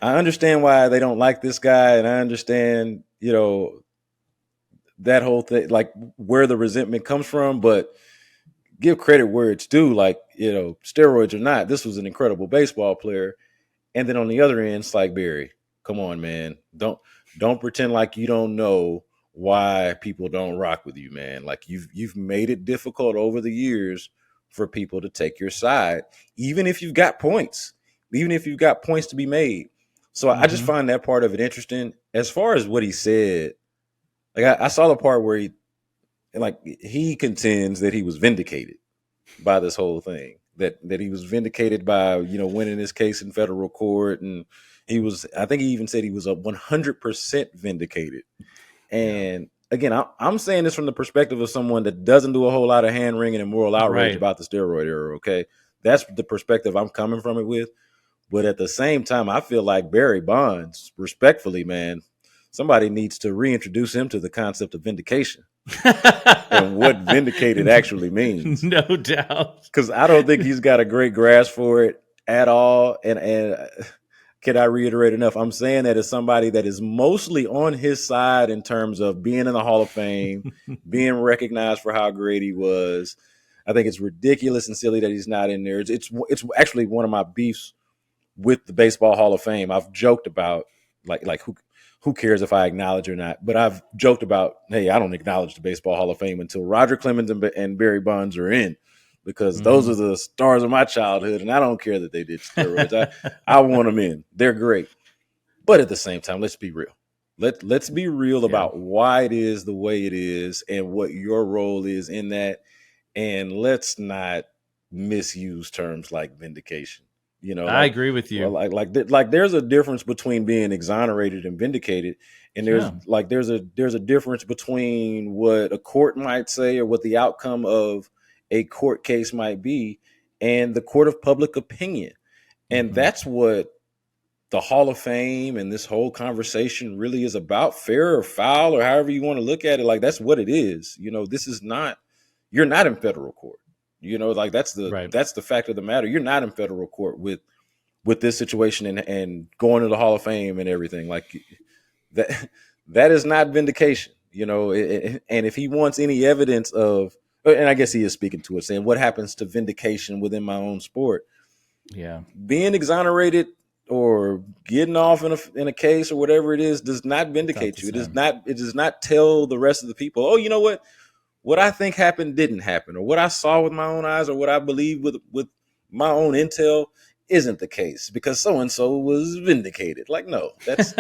I understand why they don't like this guy, and I understand, that whole thing, like where the resentment comes from, but give credit where it's due. Like, steroids or not, this was an incredible baseball player. And then on the other end, it's like, Barry, come on, man. Don't pretend like you don't know why people don't rock with you, man. Like you've made it difficult over the years for people to take your side, even if you've got points to be made. So I just find that part of it interesting. As far as what he said, like I saw the part where he contends that he was vindicated by this whole thing, that he was vindicated by, winning his case in federal court. And I think he even said he was 100% vindicated. And again, I'm saying this from the perspective of someone that doesn't do a whole lot of hand wringing and moral outrage about the steroid era. Okay. That's the perspective I'm coming from it with. But at the same time, I feel like Barry Bonds, respectfully, man, somebody needs to reintroduce him to the concept of vindication and what vindicated actually means. No doubt. Because I don't think he's got a great grasp for it at all. And can I reiterate enough? I'm saying that as somebody that is mostly on his side in terms of being in the Hall of Fame, being recognized for how great he was. I think it's ridiculous and silly that he's not in there. It's actually one of my beefs with the Baseball Hall of Fame. I've joked about like who cares if I acknowledge or not, but I've joked about, hey, I don't acknowledge the Baseball Hall of Fame until Roger Clemens and Barry Bonds are in, because those are the stars of my childhood, and I don't care that they did steroids. I want them in. They're great. But at the same time, let's be real. Let's be real about why it is the way it is and what your role is in that. And let's not misuse terms like vindication. I agree with you. Well, like there's a difference between being exonerated and vindicated, and there's a difference between what a court might say or what the outcome of a court case might be, and the court of public opinion, and that's what the Hall of Fame and this whole conversation really is about. Fair or foul, or however you want to look at it, like that's what it is. This is not. You're not in federal court. Like that's the fact of the matter. You're not in federal court with this situation and going to the Hall of Fame and everything like that. That is not vindication. And if he wants any evidence of, and I guess he is speaking to it, saying what happens to vindication within my own sport. Yeah, being exonerated or getting off in a case or whatever it is does not vindicate you. It does not tell the rest of the people, oh, you know what I think happened didn't happen, or what I saw with my own eyes, or what I believe with my own intel isn't the case because so and so was vindicated. Like, no, that's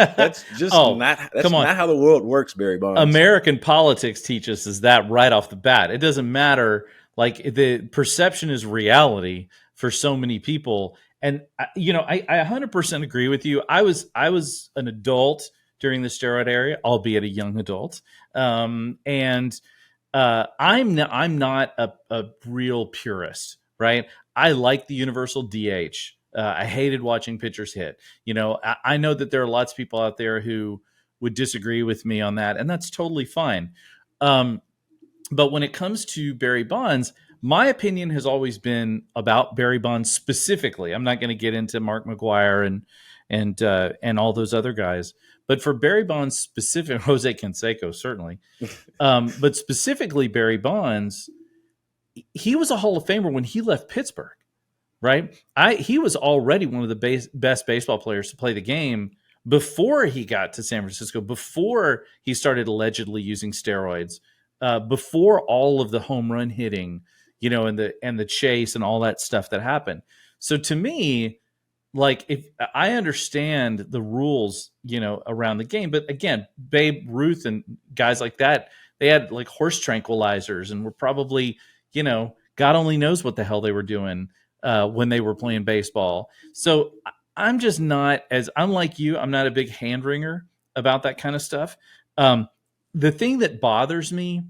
just not how the world works, Barry Bonds. American politics teaches us that right off the bat. It doesn't matter. Like, the perception is reality for so many people. And I 100% agree with you. I was an adult during the steroid era, albeit a young adult. I'm not a real purist, right? I like the universal DH. I hated watching pitchers hit. I know that there are lots of people out there who would disagree with me on that, and that's totally fine. But when it comes to Barry Bonds, my opinion has always been about Barry Bonds specifically. I'm not going to get into Mark McGwire and all those other guys, but for Barry Bonds specific, Jose Canseco certainly, but specifically Barry Bonds, he was a Hall of Famer when he left Pittsburgh, right? He was already one of the best baseball players to play the game before he got to San Francisco, before he started allegedly using steroids, before all of the home run hitting, and the chase and all that stuff that happened. So to me, like, if I understand the rules, around the game, but again, Babe Ruth and guys like that, they had like horse tranquilizers and were probably, God only knows what the hell they were doing when they were playing baseball. So I'm just not, as I'm like you, I'm not a big hand wringer about that kind of stuff. The thing that bothers me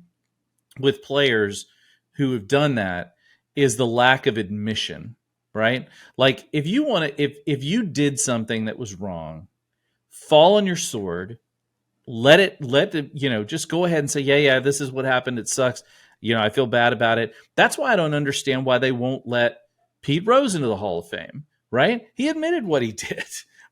with players who have done that is the lack of admission, right? Like, if you want to, if you did something that was wrong, fall on your sword, just go ahead and say, yeah, this is what happened. It sucks. I feel bad about it. That's why I don't understand why they won't let Pete Rose into the Hall of Fame, right? He admitted what he did,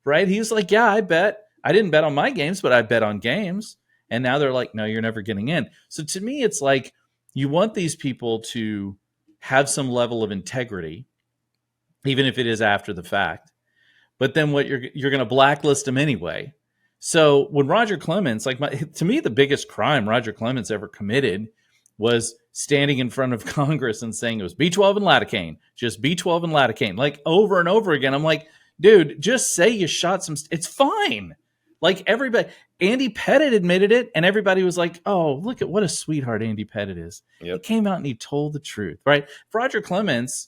right? He was like, yeah, I didn't bet on my games, but I bet on games. And now they're like, no, you're never getting in. So to me, it's like, you want these people to have some level of integrity, even if it is after the fact. But then what you're going to blacklist them anyway. So when Roger Clemens, to me, the biggest crime Roger Clemens ever committed was standing in front of Congress and saying it was B12 and lidocaine, just B12 and lidocaine, like over and over again. I'm like, dude, just say you shot some. It's fine. Like, everybody, Andy Pettitte admitted it, and everybody was like, oh, look at what a sweetheart Andy Pettitte is. Yep. He came out and he told the truth, right? For Roger Clemens,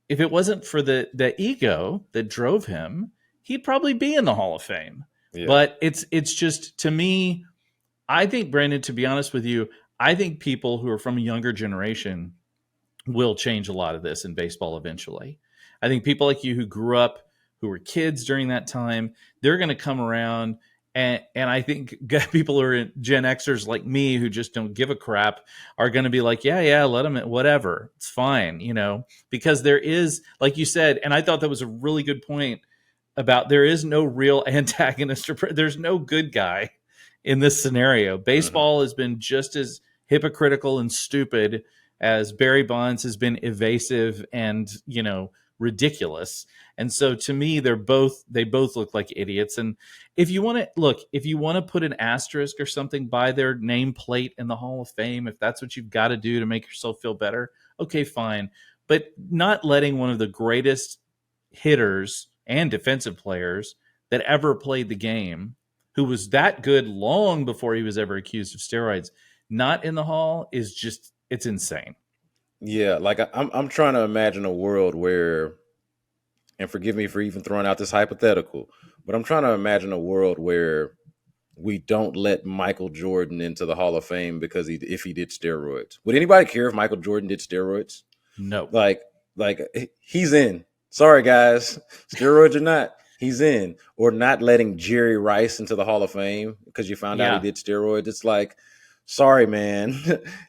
if it wasn't for the ego that drove him, he'd probably be in the Hall of Fame. Yeah. But it's just, to me, I think, Brandon, to be honest with you, I think people who are from a younger generation will change a lot of this in baseball eventually. I think people like you who grew up, who were kids during that time, they're going to come around. And I think people who are Gen Xers like me who just don't give a crap are going to be like, yeah, let them, whatever. It's fine, because there is, like you said, and I thought that was a really good point about there is no real antagonist. There's no good guy in this scenario. Baseball has been just as hypocritical and stupid as Barry Bonds has been evasive and, ridiculous. And so to me, they both look like idiots. And if you want to put an asterisk or something by their nameplate in the Hall of Fame, if that's what you've got to do to make yourself feel better, okay, fine. But not letting one of the greatest hitters and defensive players that ever played the game, who was that good long before he was ever accused of steroids, not in the Hall is just, it's insane. Yeah, like I'm trying to imagine a world where, and forgive me for even throwing out this hypothetical, but I'm trying to imagine a world where we don't let Michael Jordan into the Hall of Fame because if he did steroids. Would anybody care if Michael Jordan did steroids? No. Like he's in. Sorry guys, steroids or not, he's in. Or not letting Jerry Rice into the Hall of Fame because you found out he did steroids. It's like, sorry man,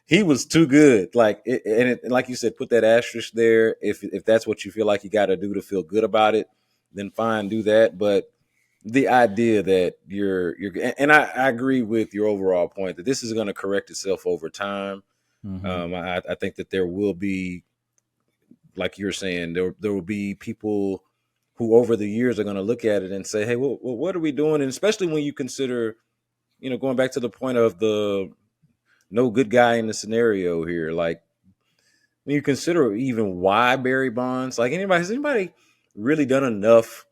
he was too good. Like and like you said, put that asterisk there. If that's what you feel like you got to do to feel good about it, then fine, do that. But the idea that you're and I agree with your overall point that this is going to correct itself over time. Mm-hmm. I think that there will be, like you're saying, there will be people who over the years are going to look at it and say, hey, well, what are we doing? And especially when you consider, going back to the point of the no good guy in the scenario here, like when you consider even why Barry Bonds, like has anybody really done enough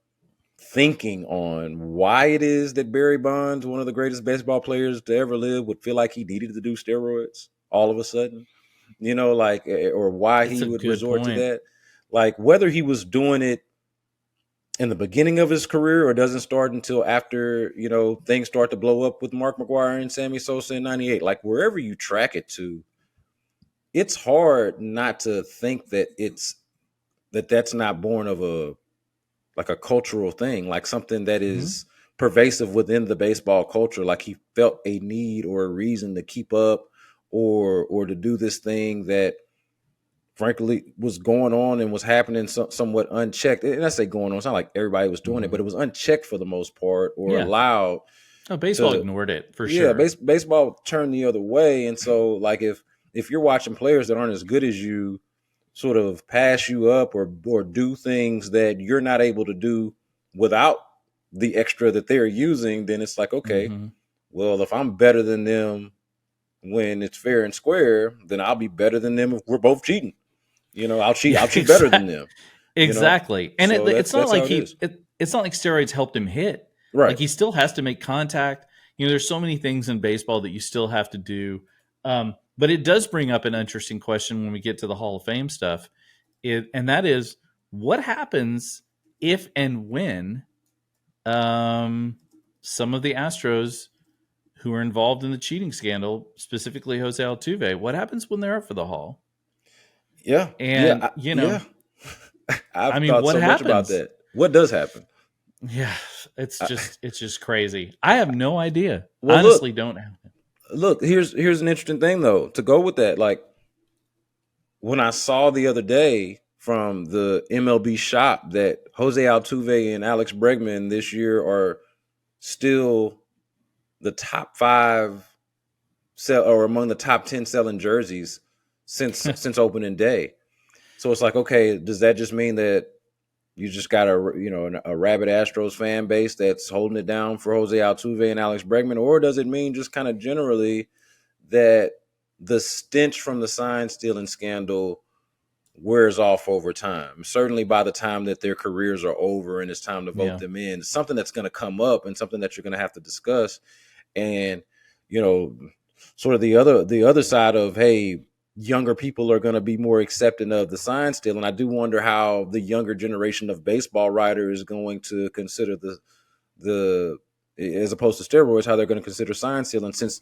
thinking on why it is that Barry Bonds, one of the greatest baseball players to ever live, would feel like he needed to do steroids all of a sudden, or why It's he a would good resort to point. that. Like whether he was doing it in the beginning of his career or doesn't start until after, things start to blow up with Mark McGwire and Sammy Sosa in 98, like wherever you track it to, it's hard not to think that that's not born of a cultural thing, like something that is pervasive within the baseball culture. Like he felt a need or a reason to keep up or to do this thing that frankly was going on and was happening somewhat unchecked. And I say going on, it's not like everybody was doing it, but it was unchecked for the most part or allowed. Oh, baseball ignored it for sure. sure. Baseball turned the other way. And so like if you're watching players that aren't as good as you sort of pass you up or do things that you're not able to do without the extra that they're using, then it's like, okay, well, if I'm better than them when it's fair and square, then I'll be better than them if we're both cheating. I'll cheat better than them. Exactly. And so it's not like it's not like steroids helped him hit. Right. Like he still has to make contact. There's so many things in baseball that you still have to do. But it does bring up an interesting question when we get to the Hall of Fame stuff. And that is, what happens if and when some of the Astros who are involved in the cheating scandal, specifically Jose Altuve, what happens when they're up for the Hall? Yeah. And, I've thought what so happens? much about that. What does happen? Yeah, it's just crazy. I have no idea. Well, honestly, don't have it. Look, here's an interesting thing though, to go with that. Like when I saw the other day from the MLB shop that Jose Altuve and Alex Bregman this year are still the top 5 or among the top 10 selling jerseys since opening day. So it's like, okay, does that just mean that you just got a rabid Astros fan base that's holding it down for Jose Altuve and Alex Bregman, or does it mean just kind of generally that the stench from the sign stealing scandal wears off over time? Certainly by the time that their careers are over and it's time to vote them in, something that's going to come up and something that you're going to have to discuss. And, sort of the other side of, hey, younger people are going to be more accepting of the sign stealing. I do wonder how the younger generation of baseball writers is going to consider the as opposed to steroids, how they're going to consider sign stealing, since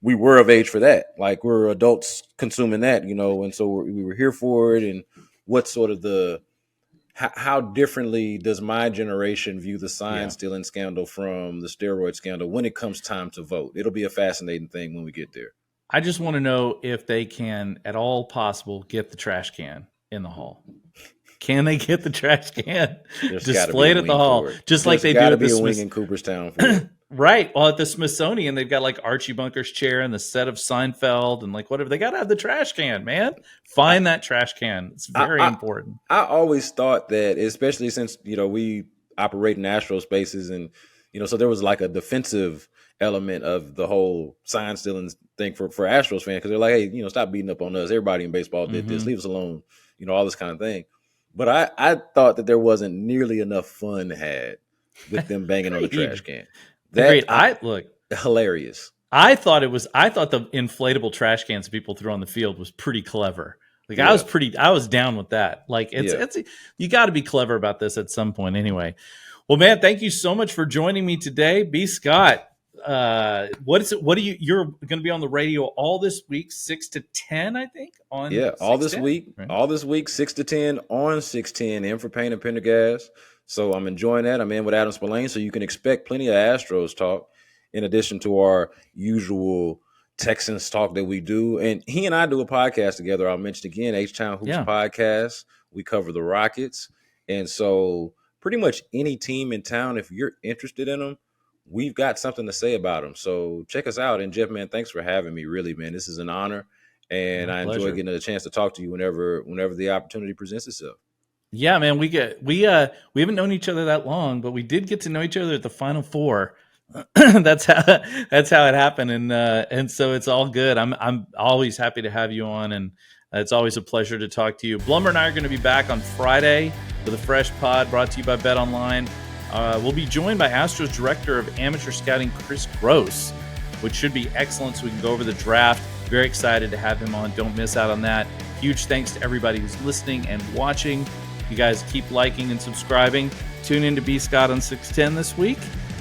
we were of age for that. Like we're adults consuming that, and so we were here for it. And what's sort of how differently does my generation view the sign stealing scandal from the steroid scandal when it comes time to vote? It'll be a fascinating thing when we get there. I just want to know if they can, at all possible, get the trash can in the Hall. Can they get the trash can displayed at the Hall, just like they do at the wing in Cooperstown for it. Right. Well, at the Smithsonian, they've got like Archie Bunker's chair and the set of Seinfeld and like whatever. They got to have the trash can, man. Find that trash can. It's very important. I always thought that, especially since we operate in Astro spaces, and so there was like a defensive element of the whole sign stealing thing for Astros fans, because they're like, hey, stop beating up on us. Everybody in baseball did this. Leave us alone. All this kind of thing. But I thought that there wasn't nearly enough fun had with them banging on the trash can. Agreed. Look, hilarious. I thought the inflatable trash cans people threw on the field was pretty clever. Like I was down with that. Like it's you got to be clever about this at some point anyway. Well, man, thank you so much for joining me today. B. Scott, what is it? You're going to be on the radio all this week, 6 to 10, I think. All this week, 6 to 10 on 610 in for Payne and Pendergast. So I'm enjoying that. I'm in with Adam Spillane, so you can expect plenty of Astros talk in addition to our usual Texans talk that we do. And he and I do a podcast together. I'll mention again, H-Town Hoops Podcast. We cover the Rockets. And so pretty much any team in town, if you're interested in them, we've got something to say about them. So check us out. And Jeff, man, thanks for having me. Really, man, this is an honor. And I enjoy getting a chance to talk to you whenever the opportunity presents itself. Yeah, man, we haven't known each other that long, but we did get to know each other at the Final Four. That's how it happened, and so it's all good. I'm always happy to have you on, and it's always a pleasure to talk to you. Blummer and I are going to be back on Friday with a fresh pod brought to you by Bet Online. We'll be joined by Astros Director of Amateur Scouting, Chris Gross, which should be excellent, so we can go over the draft. Very excited to have him on. Don't miss out on that. Huge thanks to everybody who's listening and watching. You guys keep liking and subscribing. Tune in to B. Scott on 610 this week,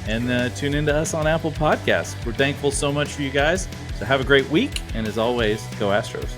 and tune in to us on Apple Podcasts. We're thankful so much for you guys. So have a great week, and as always, go Astros.